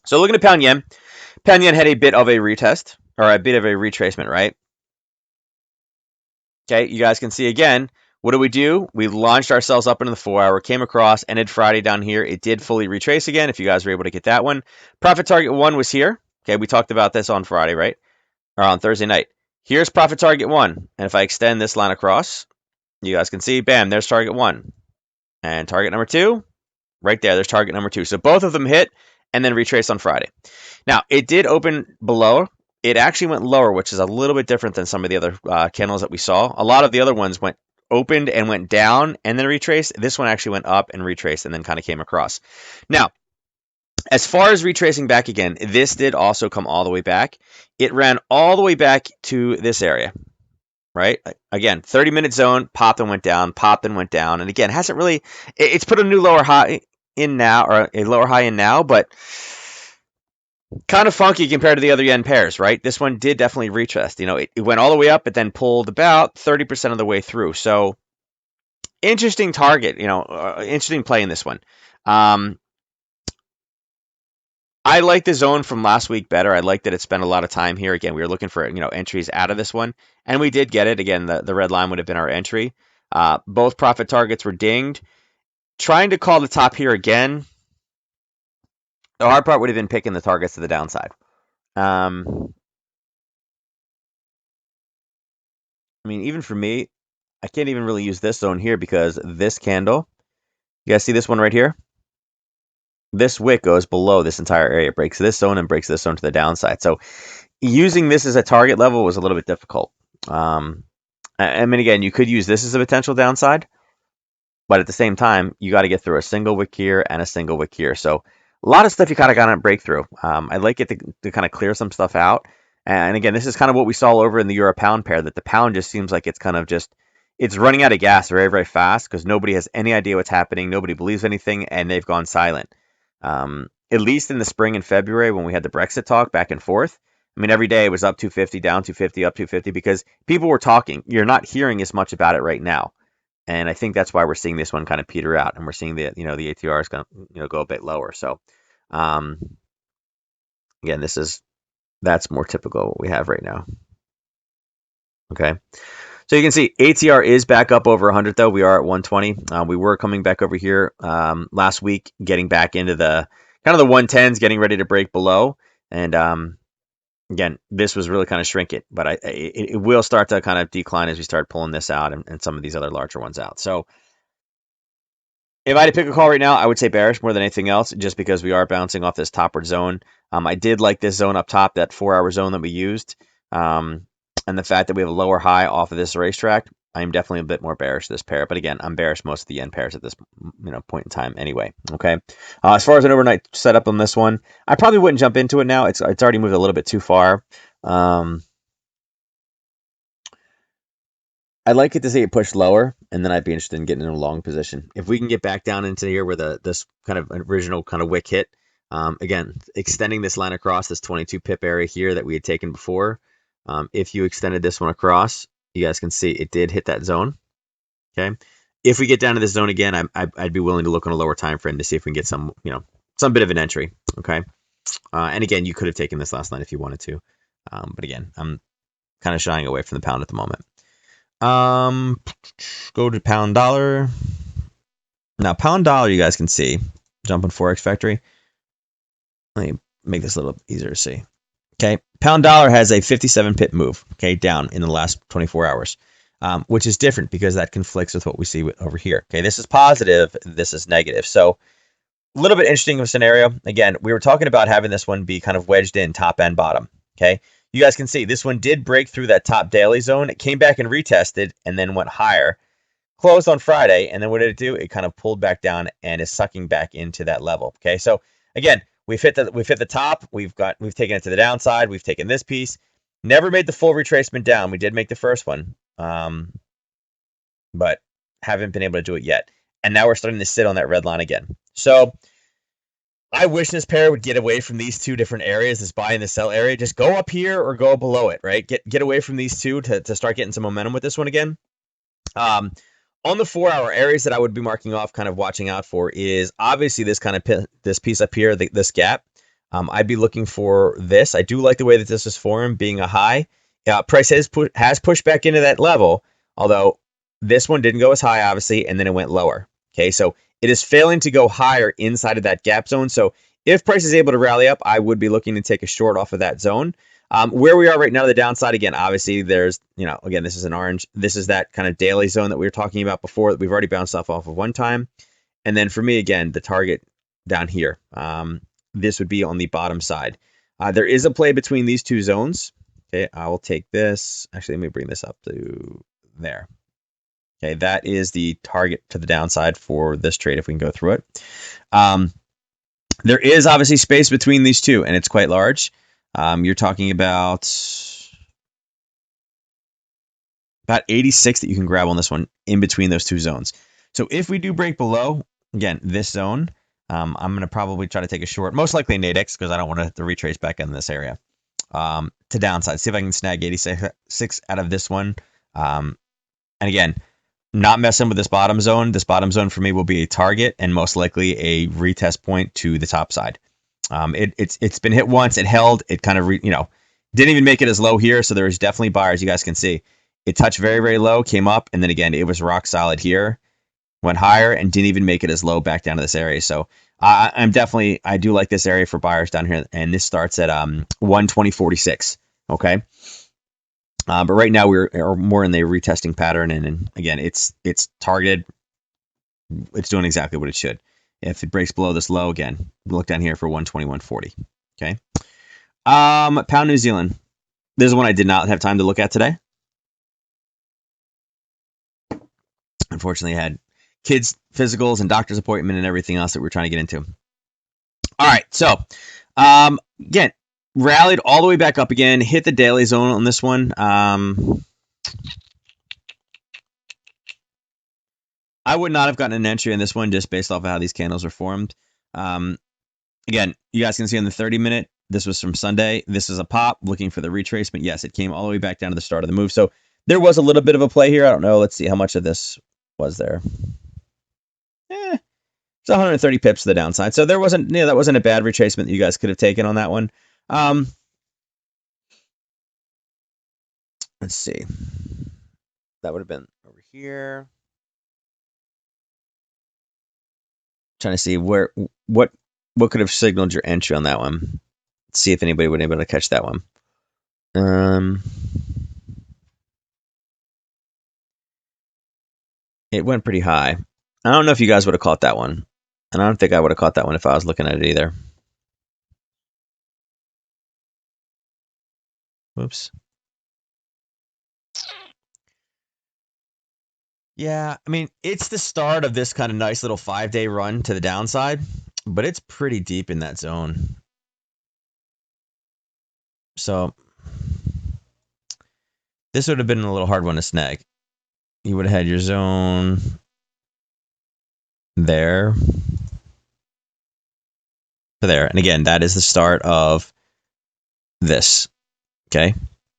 So looking at pound yen had a bit of a retest, or a bit of a retracement, right? Okay, you guys can see again, what do? We launched ourselves up into the 4 hour, came across, ended Friday down here. It did fully retrace again, if you guys were able to get that one. Profit target 1 was here. Okay, we talked about this on Friday, right? Or on Thursday night. Here's profit target 1. And if I extend this line across, you guys can see, bam, there's target 1. And target number 2, right there, there's target number 2. So both of them hit and then retraced on Friday. Now, it did open below. It actually went lower, which is a little bit different than some of the other candles that we saw. A lot of the other ones opened and went down and then retraced. This one actually went up and retraced and then kind of came across. Now, as far as retracing back again, this did also come all the way back. It ran all the way back to this area, right? Again, 30-minute zone, popped and went down, popped and went down. And again, hasn't really, it's put a new lower high in now, or a lower high in now, but kind of funky compared to the other yen pairs, right? This one did definitely retest. It went all the way up, but then pulled about 30% of the way through. So interesting target, interesting play in this one. I like the zone from last week better. I like that it spent a lot of time here. Again, we were looking for entries out of this one, and we did get it. Again, the red line would have been our entry. Both profit targets were dinged. Trying to call the top here again. The hard part would have been picking the targets to the downside. I mean, even for me, I can't even really use this zone here because this candle, you guys see this one right here? This wick goes below this entire area, breaks this zone and breaks this zone to the downside. So using this as a target level was a little bit difficult. I mean, again, you could use this as a potential downside, but at the same time, you got to get through a single wick here and a single wick here. So a lot of stuff you kind of got to break through. I'd like it to kind of clear some stuff out. And again, this is kind of what we saw over in the euro pound pair, that the pound just seems like it's kind of just, it's running out of gas very, very fast because nobody has any idea what's happening. Nobody believes anything, and they've gone silent. At least in the spring and February when we had the Brexit talk back and forth, I mean, every day it was up 250, down 250, up 250 because people were talking. You're not hearing as much about it right now. And I think that's why we're seeing this one kind of peter out, and we're seeing the the ATR is going to go a bit lower. So um, again, that's more typical of what we have right now. Okay, so you can see ATR is back up over 100 though. We are at 120. We were coming back over here last week, getting back into the kind of the 110s, getting ready to break below, and again, this was really kind of shrinking, but it will start to kind of decline as we start pulling this out and some of these other larger ones out. So if I had to pick a call right now, I would say bearish more than anything else, just because we are bouncing off this topward zone. I did like this zone up top, that 4-hour zone that we used, and the fact that we have a lower high off of this racetrack. I'm definitely a bit more bearish this pair, but again, I'm bearish most of the yen pairs at this point in time anyway. Okay, as far as an overnight setup on this one, I probably wouldn't jump into it now. It's already moved a little bit too far. I'd like it to see it push lower, and then I'd be interested in getting in a long position. If we can get back down into here where this kind of original kind of wick hit, again, extending this line across this 22 pip area here that we had taken before. If you extended this one across, you guys can see it did hit that zone. Okay, if we get down to this zone again, I'd be willing to look on a lower time frame to see if we can get some some bit of an entry. Okay, and again, you could have taken this last night if you wanted to, but again, I'm kind of shying away from the pound at the moment. Go to pound dollar. Now, pound dollar, you guys can see. Jump on Forex Factory. Let me make this a little easier to see. Okay, pound dollar has a 57 pip move. Okay, down in the last 24 hours, which is different because that conflicts with what we see over here. Okay, this is positive. This is negative. So a little bit interesting of a scenario. Again, we were talking about having this one be kind of wedged in top and bottom. Okay, you guys can see this one did break through that top daily zone. It came back and retested and then went higher. Closed on Friday, and then what did it do? It kind of pulled back down and is sucking back into that level. Okay, so again, we've hit the top. We've taken it to the downside. We've taken this piece. Never made the full retracement down. We did make the first one, but haven't been able to do it yet. And now we're starting to sit on that red line again. So I wish this pair would get away from these two different areas, this buy and the sell area. Just go up here or go below it, right? Get away from these two to start getting some momentum with this one again. On the 4-hour areas that I would be marking off, kind of watching out for, is obviously this kind of this piece up here, this gap. I'd be looking for this. I do like the way that this is formed, being a high. Price has pushed back into that level, although this one didn't go as high, obviously, and then it went lower. Okay, so it is failing to go higher inside of that gap zone. So if price is able to rally up, I would be looking to take a short off of that zone. Where we are right now, the downside, again, obviously there's, again, this is an orange. This is that kind of daily zone that we were talking about before that we've already bounced off of one time. And then for me, again, the target down here, this would be on the bottom side. There is a play between these two zones. Okay, I will take this. Actually, let me bring this up to there. Okay, that is the target to the downside for this trade if we can go through it. There is obviously space between these two, and it's quite large. You're talking about 86 that you can grab on this one in between those two zones. So if we do break below, again, this zone, I'm going to probably try to take a short, most likely a Nadex, because I don't want to retrace back in this area, to downside. See if I can snag 86 out of this one. And again, not messing with this bottom zone. This bottom zone for me will be a target and most likely a retest point to the top side. It's been hit once. It held. It kind of didn't even make it as low here. So there's definitely buyers. You guys can see it touched very, very low, came up, and then again it was rock solid here, went higher, and didn't even make it as low back down to this area. So I do like this area for buyers down here, and this starts at 120.46. Okay. But right now we're more in the retesting pattern, and again, it's targeted. It's doing exactly what it should. If it breaks below this low again, look down here for 121.40. Okay. Pound New Zealand. This is one I did not have time to look at today. Unfortunately, I had kids' physicals and doctor's appointment and everything else that we're trying to get into. All right, so again, rallied all the way back up again, hit the daily zone on this one. I would not have gotten an entry in this one just based off of how these candles are formed. Again, you guys can see on the 30-minute, This was from Sunday. This is a pop looking for the retracement. Yes, it came all the way back down to the start of the move. So there was a little bit of a play here. I don't know. Let's see how much of this was there. It's 130 pips to the downside. So there wasn't, that wasn't a bad retracement that you guys could have taken on that one. Let's see. That would have been over here. Trying to see what could have signaled your entry on that one. Let's see if anybody would be able to catch that one. It went pretty high. I don't know if you guys would have caught that one. And I don't think I would have caught that one if I was looking at it either. Whoops. Yeah, I mean, it's the start of this kind of nice little 5-day run to the downside, but it's pretty deep in that zone. So this would have been a little hard one to snag. You would have had your zone there. There. And again, that is the start of this. Okay.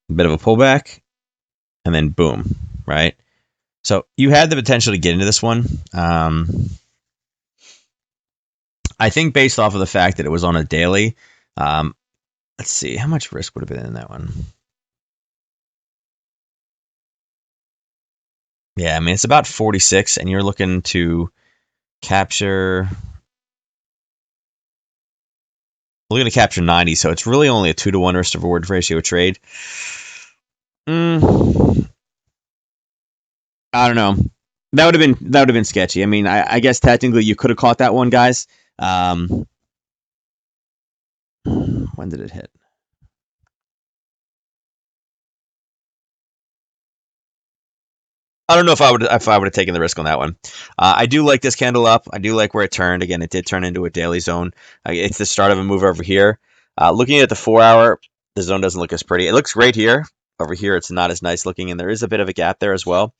A bit of a pullback. And then boom. Right. So you had the potential to get into this one. I think based off of the fact that it was on a daily, let's see, how much risk would have been in that one? Yeah, I mean, it's about 46, and you're looking to capture. We're going to capture 90, so it's really only a 2-to-1 risk to reward ratio trade. I don't know. That would have been sketchy. I mean, I guess technically you could have caught that one, guys. When did it hit? I don't know if I would have taken the risk on that one. I do like this candle up. I do like where it turned. Again, it did turn into a daily zone. It's the start of a move over here. Looking at the 4-hour, the zone doesn't look as pretty. It looks great here. Over here, it's not as nice looking, and there is a bit of a gap there as well.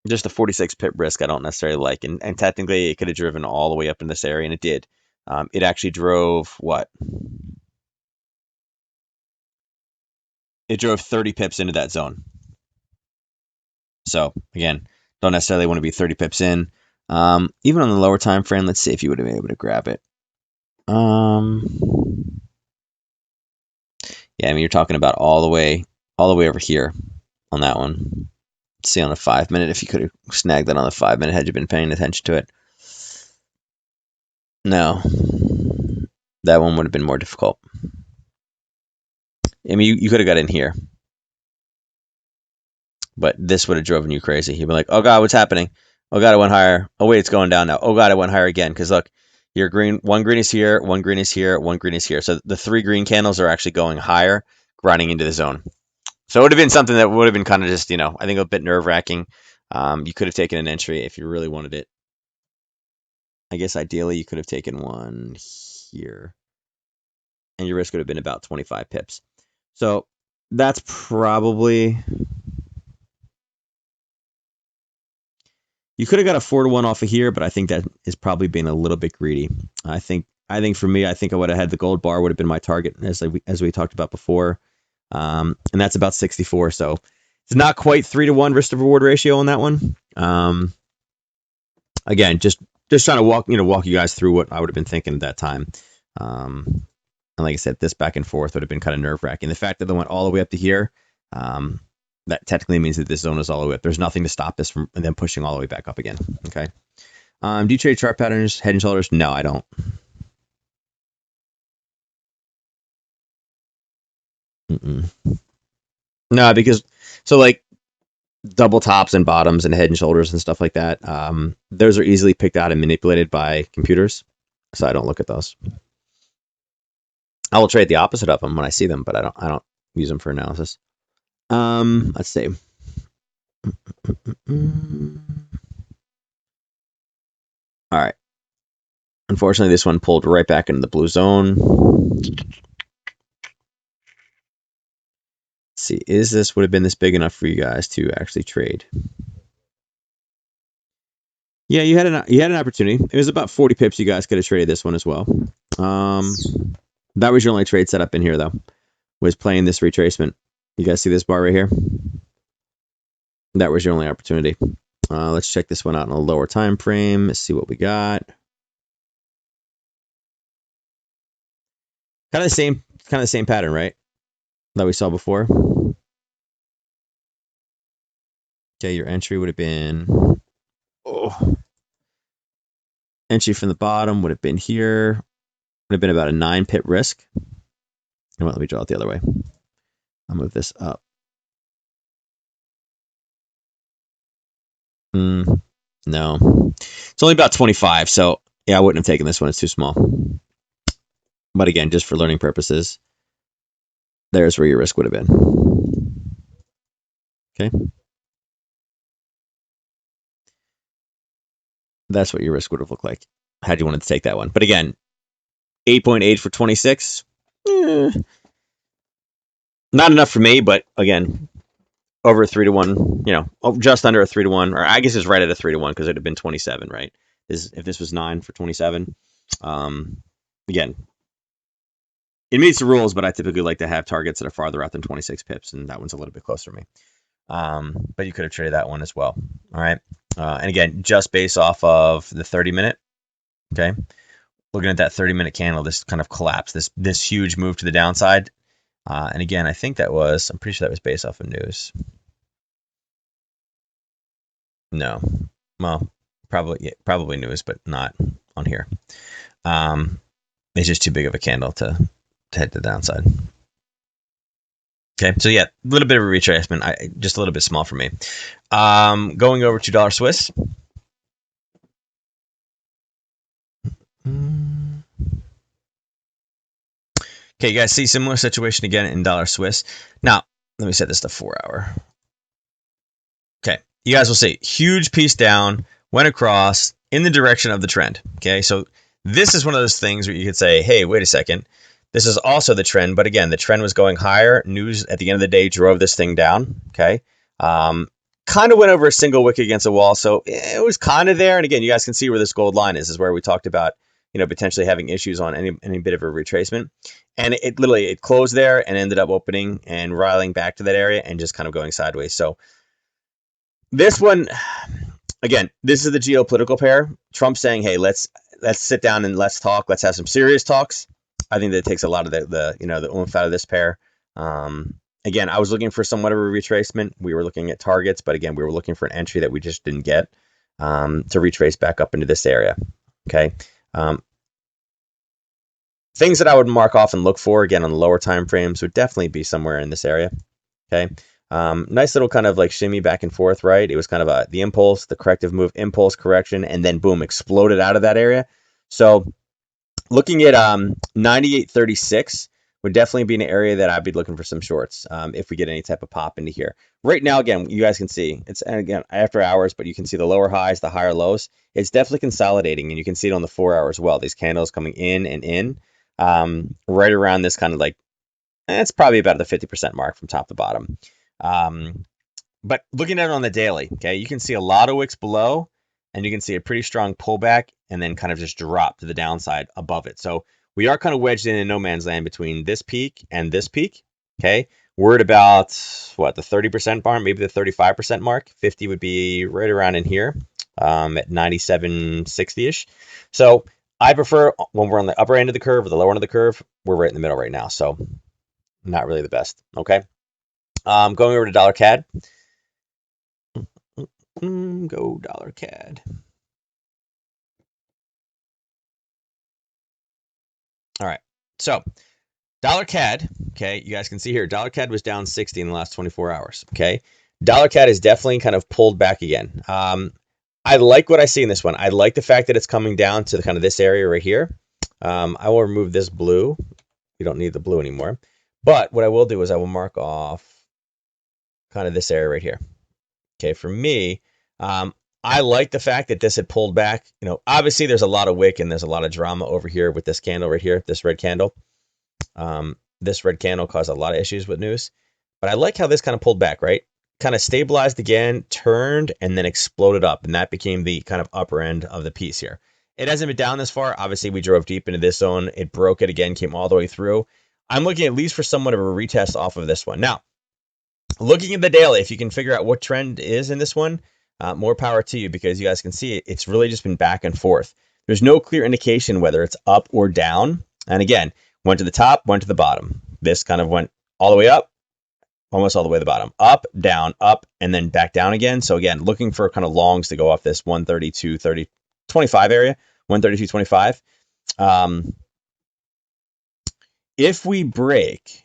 Just a 46 pip risk I don't necessarily like, and technically it could have driven all the way up in this area, and it did. It actually drove what? It drove 30 pips into that zone. So again, don't necessarily want to be 30 pips in. Even on the lower time frame, let's see if you would have been able to grab it. Yeah, I mean, you're talking about all the way over here on that one. Let's see on a 5-minute if you could have snagged that on the 5-minute had you been paying attention to it. No, that one would have been more difficult. I mean, you could have got in here, but this would have driven you crazy. You'd be like, oh God, what's happening? Oh God, it went higher. Oh wait, it's going down now. Oh God, it went higher again. Because look, your green, one green is here, one green is here, one green is here. So the 3 green candles are actually going higher, grinding into the zone. So it would have been something that would have been kind of just, I think a bit nerve-wracking. You could have taken an entry if you really wanted it. I guess ideally you could have taken one here. And your risk would have been about 25 pips. So that's probably... You could have got a 4-to-1 off of here, but I think that is probably being a little bit greedy. I think for me, I think I would have had the gold bar would have been my target, as we talked about before. And that's about 64. So it's not quite 3-to-1 risk to reward ratio on that one. Again, just trying to walk you guys through what I would have been thinking at that time. And like I said, this back and forth would have been kind of nerve-wracking. The fact that they went all the way up to here, that technically means that this zone is all the way up. There's nothing to stop this from them pushing all the way back up again. Okay. Do you trade chart patterns, head and shoulders? No, I don't. No, because so like double tops and bottoms and head and shoulders and stuff like that, those are easily picked out and manipulated by computers. So I don't look at those. I will trade the opposite of them when I see them, but I don't use them for analysis. Let's see. All right. Unfortunately, this one pulled right back into the blue zone. Let's see, would have been this big enough for you guys to actually trade? Yeah, you had an opportunity. It was about 40 pips. You guys could have traded this one as well. That was your only trade setup in here, though, was playing this retracement. You guys see this bar right here? That was your only opportunity. Let's check this one out in a lower time frame. Let's see what we got. Kind of the same pattern, right? That we saw before. Okay, your entry would have been, entry from the bottom would have been here. Would have been about a 9 pip risk. Let me draw it the other way. I'll move this up. No, it's only about 25. So yeah, I wouldn't have taken this one. It's too small. But again, just for learning purposes, there's where your risk would have been. Okay. That's what your risk would have looked like had you wanted to take that one. But again, 8.8 for 26. Not enough for me, but again, over a 3-to-1, just under a 3-to-1, or I guess it's right at a 3-to-1 because it'd have been 27, right? If this was 9 for 27. Again, it meets the rules, but I typically like to have targets that are farther out than 26 pips, and that one's a little bit closer to me. But you could have traded that one as well. All right. And again, just based off of the 30-minute, okay? Looking at that 30-minute candle, this kind of collapse, this huge move to the downside. And again, I'm pretty sure that was based off of news. No. Well, probably news, but not on here. It's just too big of a candle to head to the downside. Okay, so yeah, a little bit of a retracement, just a little bit small for me. Going over to dollar Swiss. Okay, you guys see similar situation again in dollar Swiss. Now, let me set this to 4-hour. Okay, you guys will see huge piece down, went across in the direction of the trend. Okay, so this is one of those things where you could say, hey, wait a second. This is also the trend, but again, the trend was going higher. News at the end of the day drove this thing down. Okay, kind of went over a single wick against a wall, so it was kind of there. And again, you guys can see where this gold line is where we talked about, potentially having issues on any bit of a retracement. And it literally closed there and ended up opening and riling back to that area and just kind of going sideways. So this one, again, this is the geopolitical pair. Trump saying, hey, let's sit down and let's talk. Let's have some serious talks. I think that it takes a lot of the oomph out of this pair. Again, I was looking for somewhat of a retracement. We were looking at targets, but again, we were looking for an entry that we just didn't get to retrace back up into this area. Okay. Things that I would mark off and look for, again, on the lower time frames would definitely be somewhere in this area. Okay. Nice little kind of like shimmy back and forth, right? It was kind of the impulse, the corrective move, impulse, correction, and then boom, exploded out of that area. So looking at 98.36 would definitely be an area that I'd be looking for some shorts if we get any type of pop into here. Right now, again, you guys can see, it's, and again, after hours, but you can see the lower highs, the higher lows. It's definitely consolidating, and you can see it on the 4 hours as well. These candles coming in and in right around this kind of like, it's probably about the 50% mark from top to bottom. But looking at it on the daily, okay, you can see a lot of wicks below, and you can see a pretty strong pullback and then kind of just drop to the downside above it. So we are kind of wedged in no man's land between this peak and this peak. Okay, we're at about what, the 30% mark, maybe the 35% mark. 50 would be right around in here at 97.60ish. So I prefer when we're on the upper end of the curve or the lower end of the curve, we're right in the middle right now. So not really the best. Okay, going over to dollar CAD. Go dollar CAD. All right, so dollar CAD, okay, you guys can see here, dollar CAD was down 60 in the last 24 hours, okay? Dollar CAD is definitely kind of pulled back again. I like what I see in this one. I like the fact that it's coming down to kind of this area right here. I will remove this blue. We don't need the blue anymore. But what I will do is I will mark off kind of this area right here. Okay, for me, I like the fact that this had pulled back. Obviously there's a lot of wick and there's a lot of drama over here with this candle right here, this red candle. This red candle caused a lot of issues with news, but I like how this kind of pulled back, right? Kind of stabilized again, turned, and then exploded up, and that became the kind of upper end of the piece here. It hasn't been down this far. Obviously, we drove deep into this zone. It broke it again, came all the way through. I'm looking at least for somewhat of a retest off of this one. Now, looking at the daily, if you can figure out what trend is in this one, more power to you, because you guys can see it's really just been back and forth. There's no clear indication whether it's up or down. And again, went to the top, went to the bottom. This kind of went all the way up, almost all the way to the bottom, up, and then back down again. So again, looking for kind of longs to go off this 132, 30, 25 area, 132, 25. If we break,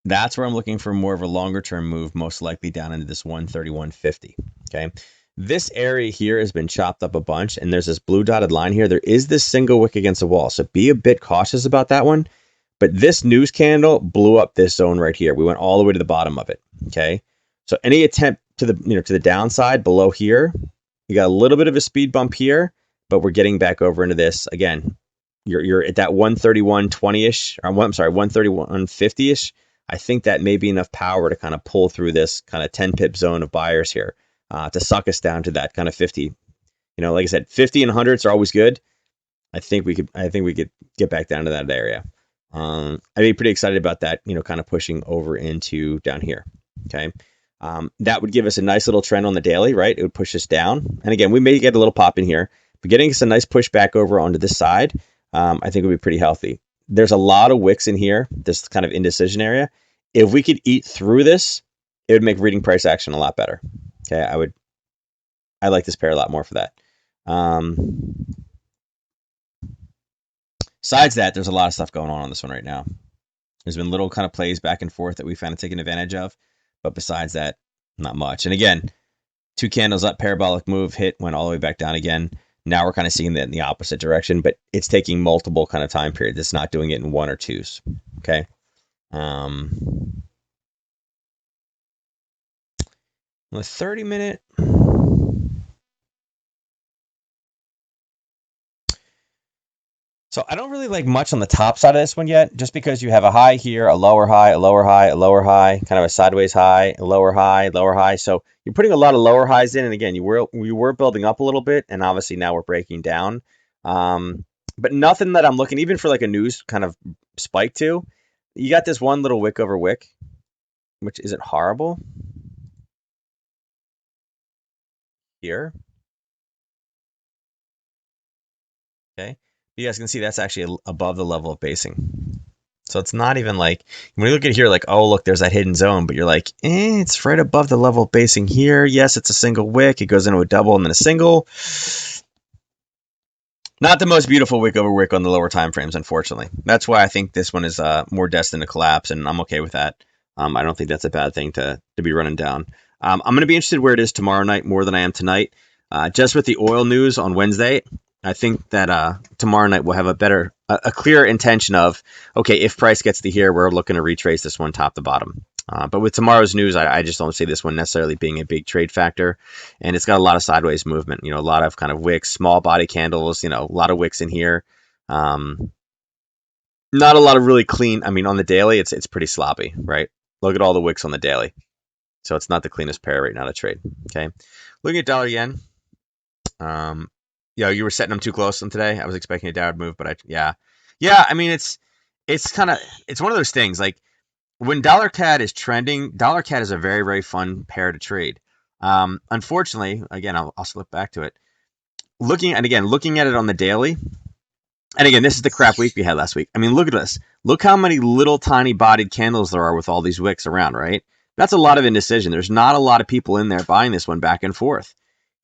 that's where I'm looking for more of a longer term move, most likely down into this 131.50. Okay. This area here has been chopped up a bunch, and there's this blue dotted line here. There is this single wick against the wall, so be a bit cautious about that one. But this news candle blew up this zone right here. We went all the way to the bottom of it. Okay. So any attempt to the downside below here, you got a little bit of a speed bump here, but we're getting back over into this again. You're at that 131.20-ish, or I'm sorry, 131.50-ish. I think that may be enough power to kind of pull through this kind of 10 pip zone of buyers here, to suck us down to that kind of 50. Like I said, 50 and 100s are always good. I think we could get back down to that area. I'd be pretty excited about that, kind of pushing over into down here. Okay. That would give us a nice little trend on the daily, right? It would push us down. And again, we may get a little pop in here, but getting us a nice push back over onto this side, I think would be pretty healthy. There's a lot of wicks in here, this kind of indecision area. If we could eat through this, it would make reading price action a lot better. Okay, I like this pair a lot more for that. Besides that, there's a lot of stuff going on this one right now. There's been little kind of plays back and forth that we kind of taken advantage of, but besides that, not much. And again, 2 candles up, parabolic move, hit, went all the way back down again. Now we're kind of seeing that in the opposite direction, but it's taking multiple kind of time periods. It's not doing it in 1 or 2s. Okay. The 30-minute. So I don't really like much on the top side of this one yet, just because you have a high here, a lower high, a lower high, a lower high, kind of a sideways high, a lower high, lower high. So you're putting a lot of lower highs in, and again, we were building up a little bit, and obviously now we're breaking down. But nothing that I'm looking, even for like a news kind of spike to. You got this one little wick over wick, which isn't horrible here. Okay. You guys can see that's actually above the level of basing. So it's not even like, when you look at here, like, oh, look, there's that hidden zone, but you're like, it's right above the level of basing here. Yes, it's a single wick. It goes into a double and then a single. Not the most beautiful wick over wick on the lower time frames, unfortunately. That's why I think this one is more destined to collapse, and I'm okay with that. I don't think that's a bad thing to be running down. I'm going to be interested where it is tomorrow night more than I am tonight. Just with the oil news on Wednesday, I think that tomorrow night we'll have a clear intention of, okay, if price gets to here, we're looking to retrace this one top to bottom. But with tomorrow's news, I just don't see this one necessarily being a big trade factor. And it's got a lot of sideways movement, a lot of kind of wicks, small body candles, a lot of wicks in here. Not a lot of really clean. I mean, on the daily, it's pretty sloppy, right? Look at all the wicks on the daily. So it's not the cleanest pair right now to trade. Okay. Looking at dollar yen. You were setting them too close on today. I was expecting a downward move, but yeah. I mean, it's one of those things. Like when dollar CAD is trending, dollar CAD is a very, very fun pair to trade. Unfortunately, again, I'll slip back to it. Looking at it on the daily, and again, this is the crap week we had last week. I mean, look at this. Look how many little tiny bodied candles there are with all these wicks around, right? That's a lot of indecision. There's not a lot of people in there buying this one back and forth.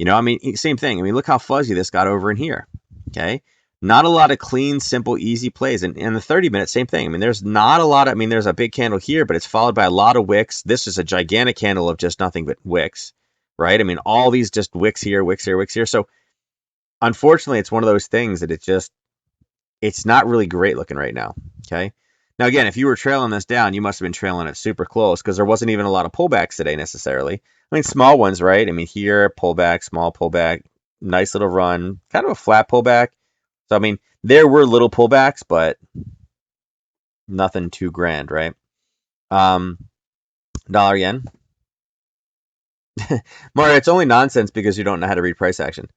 I mean, same thing. I mean, look how fuzzy this got over in here. Okay. Not a lot of clean, simple, easy plays. And in the 30-minute, same thing. I mean, there's not a lot of, there's a big candle here, but it's followed by a lot of wicks. This is a gigantic candle of just nothing but wicks, right? I mean, all these just wicks here, wicks here, wicks here. So unfortunately, it's one of those things that it's not really great looking right now. Okay. Now, again, if you were trailing this down, you must have been trailing it super close because there wasn't even a lot of pullbacks today necessarily. I mean, small ones, right? I mean, here, pullback, small pullback, nice little run, kind of a flat pullback. So, I mean, there were little pullbacks, but nothing too grand, right? Dollar yen. Mario, it's only nonsense because you don't know how to read price action.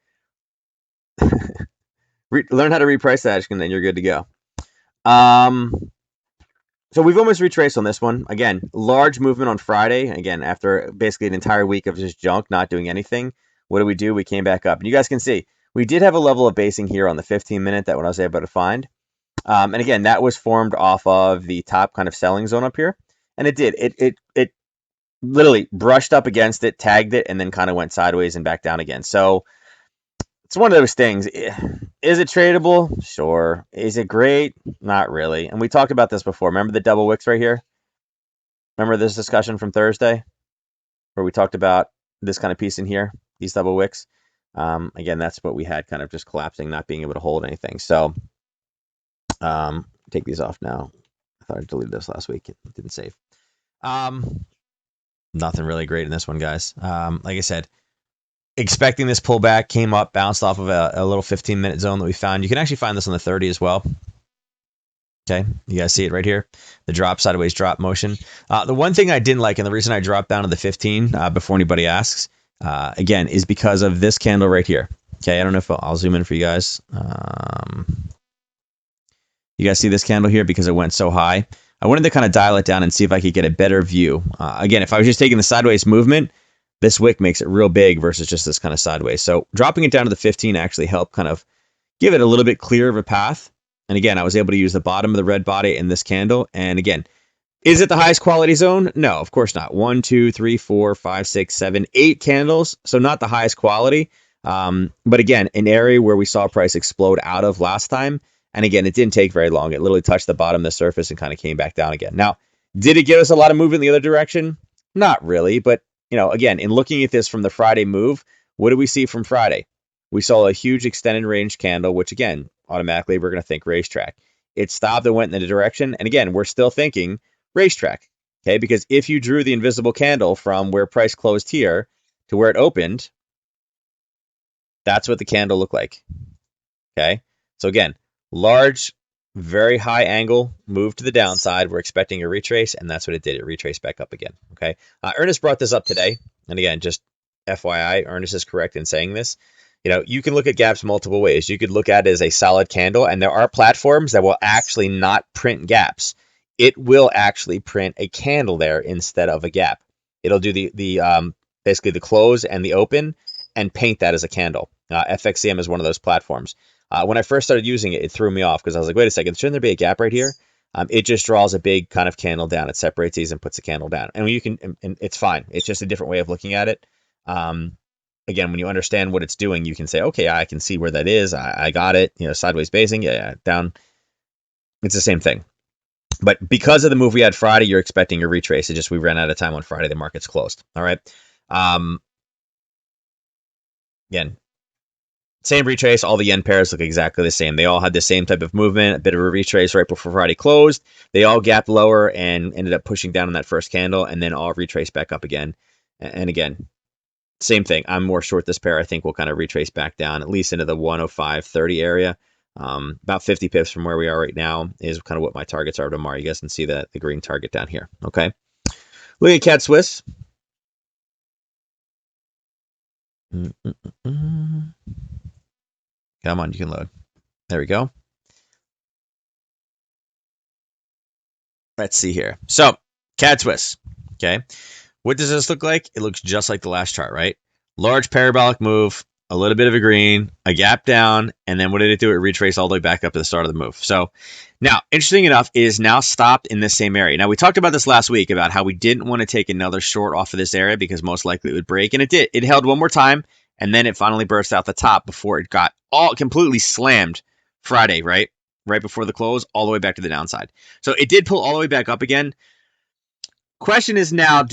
Learn how to read price action, and you're good to go. So we've almost retraced on this one. Again, large movement on Friday. Again, after basically an entire week of just junk, not doing anything. What do? We came back up. And you guys can see, we did have a level of basing here on the 15-minute that when I was able to find. And again, that was formed off of the top kind of selling zone up here. And it did. It literally brushed up against it, tagged it, and then kind of went sideways and back down again. So it's one of those things. Is it tradable? Sure. Is it great? Not really. And we talked about this before. Remember the double wicks right here? Remember this discussion from Thursday where we talked about this kind of piece in here, these double wicks? Again, that's what we had kind of just collapsing, not being able to hold anything. So take these off now. I thought I deleted this last week. It didn't save. Nothing really great in this one, guys. Like I said, expecting this pullback, came up, bounced off of a little 15-minute zone that we found. You can actually find this on the 30 as well. Okay, you guys see it right here, the drop, sideways drop motion. The one thing I didn't like, and the reason I dropped down to the 15 before anybody asks, again, is because of this candle right here. Okay, I don't know if I'll zoom in for you guys. You guys see this candle here because it went so high. I wanted to kind of dial it down and see if I could get a better view. Again, if I was just taking the sideways movement, this wick makes it real big versus just this kind of sideways. So dropping it down to the 15 actually helped kind of give it a little bit clearer of a path. And again, I was able to use the bottom of the red body in this candle. And again, is it the highest quality zone? No, of course not. 1, 2, 3, 4, 5, 6, 7, 8 candles. So not the highest quality. But again, an area where we saw price explode out of last time. And again, it didn't take very long. It literally touched the bottom of the surface and kind of came back down again. Now, did it give us a lot of movement in the other direction? Not really. But, again, in looking at this from the Friday move, what did we see from Friday? We saw a huge extended range candle, which again, automatically we're going to think racetrack. It stopped and went in the direction. And again, we're still thinking racetrack. Okay, because if you drew the invisible candle from where price closed here to where it opened, that's what the candle looked like. Okay, so again, large, very high angle move to the downside. We're expecting a retrace, and that's what it did. It retraced back up again. Okay, Ernest brought this up today, and again, just FYI, Ernest is correct in saying this. You can look at gaps multiple ways. You could look at it as a solid candle, and there are platforms that will actually not print gaps. It will actually print a candle there instead of a gap. It'll do the basically the close and the open and paint that as a candle. FXCM is one of those platforms. When I first started using it, it threw me off because I was like, wait a second, shouldn't there be a gap right here? It just draws a big kind of candle down. It separates these and puts a candle down. And and it's fine. It's just a different way of looking at it. Again, when you understand what it's doing, you can say, okay, I can see where that is. I got it. Sideways basing, yeah, down. It's the same thing. But because of the move we had Friday, you're expecting a retrace. It just we ran out of time on Friday. The market's closed. All right. Again, same retrace. All the yen pairs look exactly the same. They all had the same type of movement, a bit of a retrace right before Friday closed. They all gapped lower and ended up pushing down in that first candle and then all retraced back up again. And again, same thing. I'm more short this pair. I think we'll kind of retrace back down at least into the 105.30 area. About 50 pips from where we are right now is kind of what my targets are tomorrow. You guys can see the green target down here. Okay. Look at Cat Swiss. Come on, you can load. There we go. Let's see here. So, Cat Swiss. Okay. What does this look like? It looks just like the last chart, right? Large parabolic move, a little bit of a green, a gap down, and then what did it do? It retraced all the way back up to the start of the move. So now, interesting enough, it is now stopped in this same area. Now, we talked about this last week about how we didn't want to take another short off of this area because most likely it would break, and it did. It held one more time, and then it finally burst out the top before it got all completely slammed Friday, right? Right before the close, all the way back to the downside. So it did pull all the way back up again. Question is now,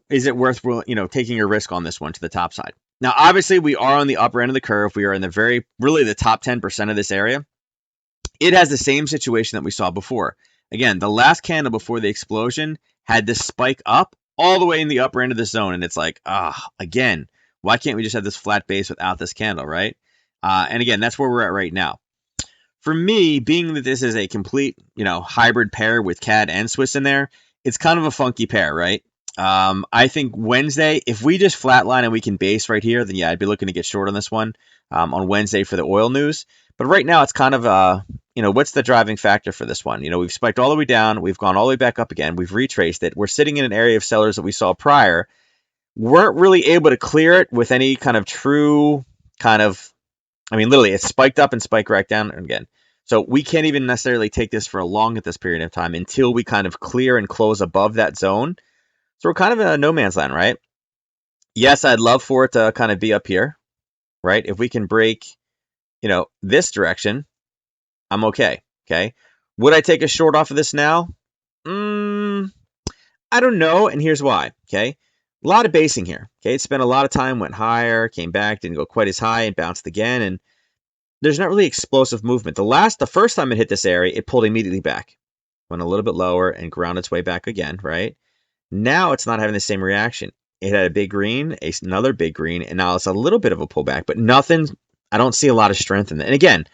is it worth taking a risk on this one to the top side? Now, obviously, we are on the upper end of the curve. We are in the top 10% of this area. It has the same situation that we saw before. Again, the last candle before the explosion had this spike up all the way in the upper end of the zone. And it's like, again, why can't we just have this flat base without this candle, right? And again, that's where we're at right now. For me, being that this is a complete, hybrid pair with CAD and Swiss in there, it's kind of a funky pair, right? I think Wednesday, if we just flatline and we can base right here, then yeah, I'd be looking to get short on this one on Wednesday for the oil news. But right now, it's kind of what's the driving factor for this one? We've spiked all the way down, we've gone all the way back up again, we've retraced it. We're sitting in an area of sellers that we saw prior. Weren't really able to clear it with any kind of true kind of. I mean, literally, it's spiked up and spiked right down again. So we can't even necessarily take this for a long at this period of time until we kind of clear and close above that zone. So we're kind of in a no man's land, right? Yes, I'd love for it to kind of be up here, right? If we can break, this direction, I'm okay. Okay. Would I take a short off of this now? I don't know. And here's why. Okay. A lot of basing here. Okay. It spent a lot of time, went higher, came back, didn't go quite as high, and bounced again. And there's not really explosive movement. The first time it hit this area, it pulled immediately back, went a little bit lower and ground its way back again, right? Now it's not having the same reaction. It had a big green, another big green, and now it's a little bit of a pullback, but nothing. I don't see a lot of strength in it. And again,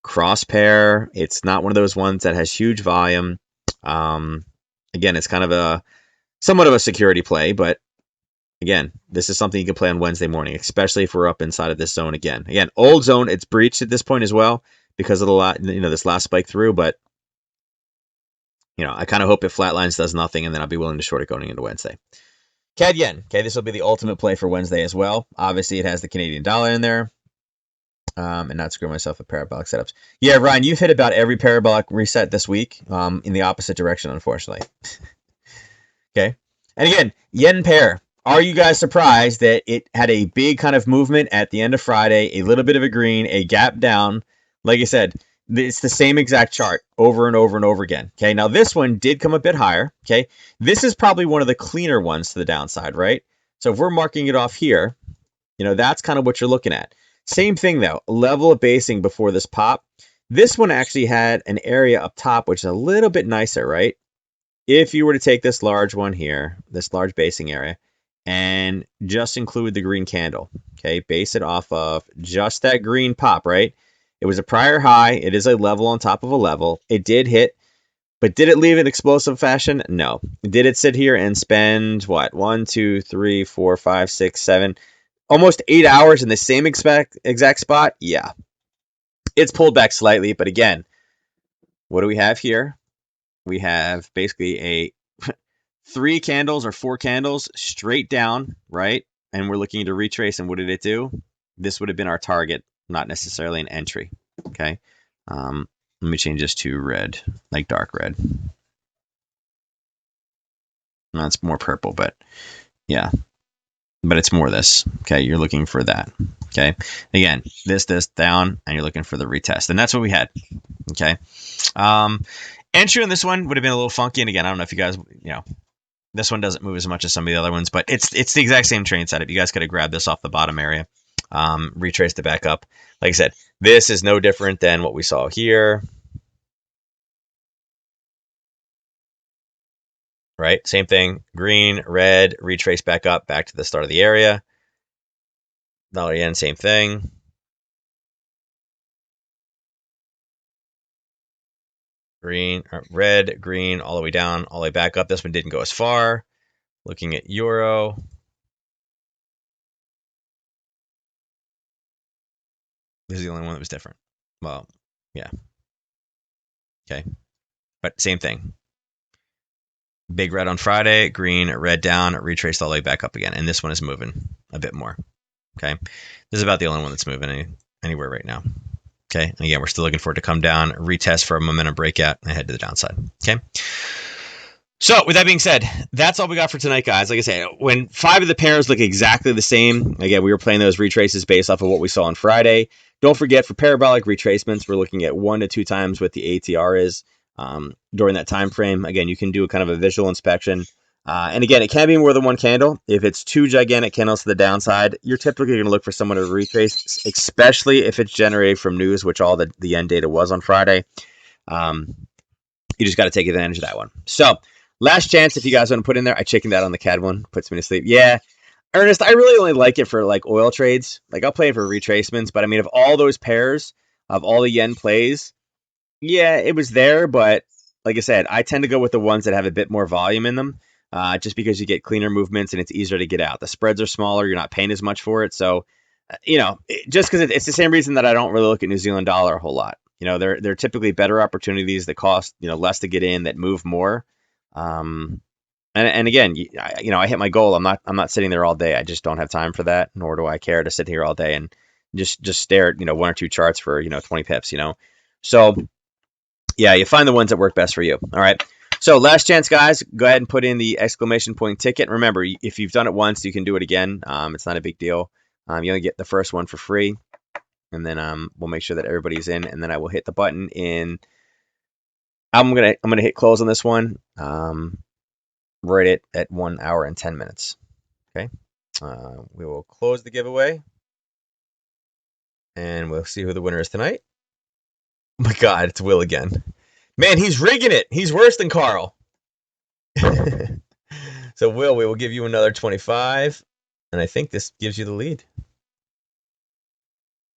cross pair. It's not one of those ones that has huge volume. Again, it's kind of somewhat of a security play, but again, this is something you can play on Wednesday morning, especially if we're up inside of this zone again. Again, old zone, it's breached at this point as well because of this last spike through, but I kind of hope it flatlines, does nothing, and then I'll be willing to short it going into Wednesday. CAD yen. Okay, this will be the ultimate play for Wednesday as well. Obviously, it has the Canadian dollar in there. And not screw myself with parabolic setups. Yeah, Ryan, you've hit about every parabolic reset this week in the opposite direction, unfortunately. Okay. And again, yen pair. Are you guys surprised that it had a big kind of movement at the end of Friday, a little bit of a green, a gap down? Like I said, it's the same exact chart over and over and over again. Okay, now this one did come a bit higher. Okay, this is probably one of the cleaner ones to the downside, right? So if we're marking it off here, that's kind of what you're looking at. Same thing though, level of basing before this pop. This one actually had an area up top, which is a little bit nicer, right? If you were to take this large one here, this large basing area, and just include the green candle, okay, base it off of just that green pop, right? It was a prior high. It is a level on top of a level. It did hit, but did it leave in explosive fashion? No. Did it sit here and spend what? 1, 2, 3, 4, 5, 6, 7, almost 8 hours in the same exact spot? Yeah. It's pulled back slightly, but again, what do we have here? We have basically a 3 candles or 4 candles straight down, right? And we're looking to retrace, and what did it do? This would have been our target, not necessarily an entry, okay? Let me change this to red, like dark red. No, it's more purple, but yeah. But it's more this, okay? You're looking for that, okay? Again, this down, and you're looking for the retest. And that's what we had, okay? Entry on this one would have been a little funky. And again, I don't know if you guys, this one doesn't move as much as some of the other ones, but it's the exact same train setup. You guys could have grabbed this off the bottom area, retraced it back up. Like I said, this is no different than what we saw here. Right? Same thing. Green, red, retrace back up, back to the start of the area. Dollar yen, same thing. Green, red, green, all the way down, all the way back up. This one didn't go as far. Looking at euro. This is the only one that was different. Well, yeah. Okay. But same thing. Big red on Friday, green, red down, retraced all the way back up again. And this one is moving a bit more. Okay. This is about the only one that's moving anywhere right now. Okay. And again, we're still looking for it to come down, retest for a momentum breakout, and head to the downside. Okay. So with that being said, that's all we got for tonight, guys. Like I say, when 5 of the pairs look exactly the same, again, we were playing those retraces based off of what we saw on Friday. Don't forget, for parabolic retracements, we're looking at 1 to 2 times what the ATR is during that time frame. Again, you can do a kind of a visual inspection. And again, it can be more than 1 candle. If it's 2 gigantic candles to the downside, you're typically going to look for someone to retrace, especially if it's generated from news, which all the end data was on Friday. You just got to take advantage of that one. So, last chance, if you guys want to put in there, I chickened out on the CAD one, puts me to sleep. Yeah, Ernest, I really only like it for like oil trades. Like I'll play it for retracements, but I mean, of all those pairs, of all the yen plays, yeah, it was there, but like I said, I tend to go with the ones that have a bit more volume in them. just because you get cleaner movements and it's easier to get out. The spreads are smaller. You're not paying as much for it. So, just because it's the same reason that I don't really look at New Zealand dollar a whole lot. They're typically better opportunities that cost, less to get in, that move more. And again, I hit my goal. I'm not sitting there all day. I just don't have time for that, nor do I care to sit here all day and just stare at, one or two charts for, 20 pips, So yeah, you find the ones that work best for you. All right. So last chance, guys, go ahead and put in the exclamation point ticket. Remember, if you've done it once, you can do it again. It's not a big deal. You only get the first one for free. And then we'll make sure that everybody's in, and then I will hit the button in. I'm gonna hit close on this one. Right at 1 hour and 10 minutes. Okay. We will close the giveaway, and we'll see who the winner is tonight. Oh my God, it's Will again. Man, he's rigging it. He's worse than Carl. So Will, we will give you another 25, and I think this gives you the lead.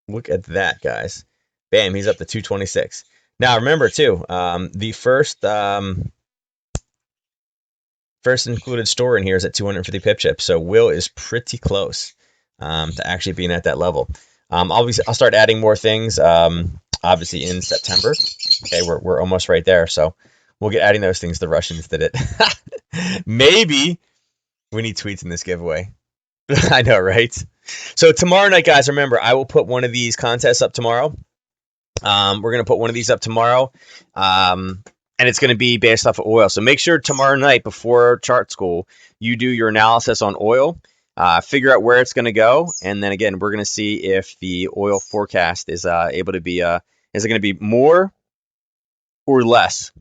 Look at that, guys. Bam, he's up to 226. Now remember too, the first included store in here is at 250 pip chips, so Will is pretty close to actually being at that level. I'll start adding more things, obviously in September. Okay, we're almost right there, so we'll get adding those things. The Russians did it. Maybe we need tweets in this giveaway. I know, right? So tomorrow night, guys, remember, I will put one of these contests up tomorrow. We're going to put one of these up tomorrow, and it's going to be based off of oil. So make sure tomorrow night before chart school, you do your analysis on oil, figure out where it's going to go, and then again, we're going to see if the oil forecast is able to be, is it going to be more or less?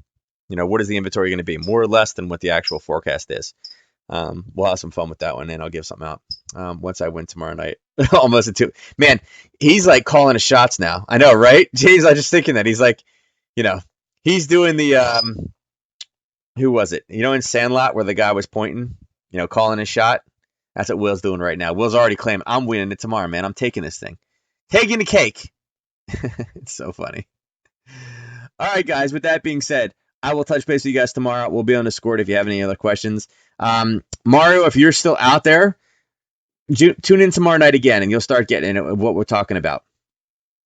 What is the inventory going to be? More or less than what the actual forecast is? We'll have some fun with that one, and I'll give something out once I win tomorrow night. Almost at 2. Man, he's like calling his shots now. I know, right? Jeez, I was just thinking that. He's like, he's doing the, who was it? In Sandlot where the guy was pointing, calling his shot? That's what Will's doing right now. Will's already claiming, I'm winning it tomorrow, man. I'm taking this thing. Taking the cake. It's so funny. All right, guys, with that being said, I will touch base with you guys tomorrow. We'll be on Discord if you have any other questions. Mario, if you're still out there, tune in tomorrow night again, and you'll start getting what we're talking about.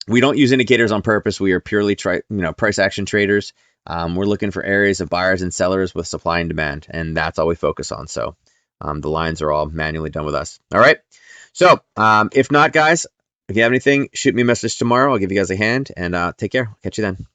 We don't use indicators on purpose. We are purely price action traders. We're looking for areas of buyers and sellers with supply and demand, and that's all we focus on. So the lines are all manually done with us. All right. So if not, guys, if you have anything, shoot me a message tomorrow. I'll give you guys a hand, and take care. Catch you then.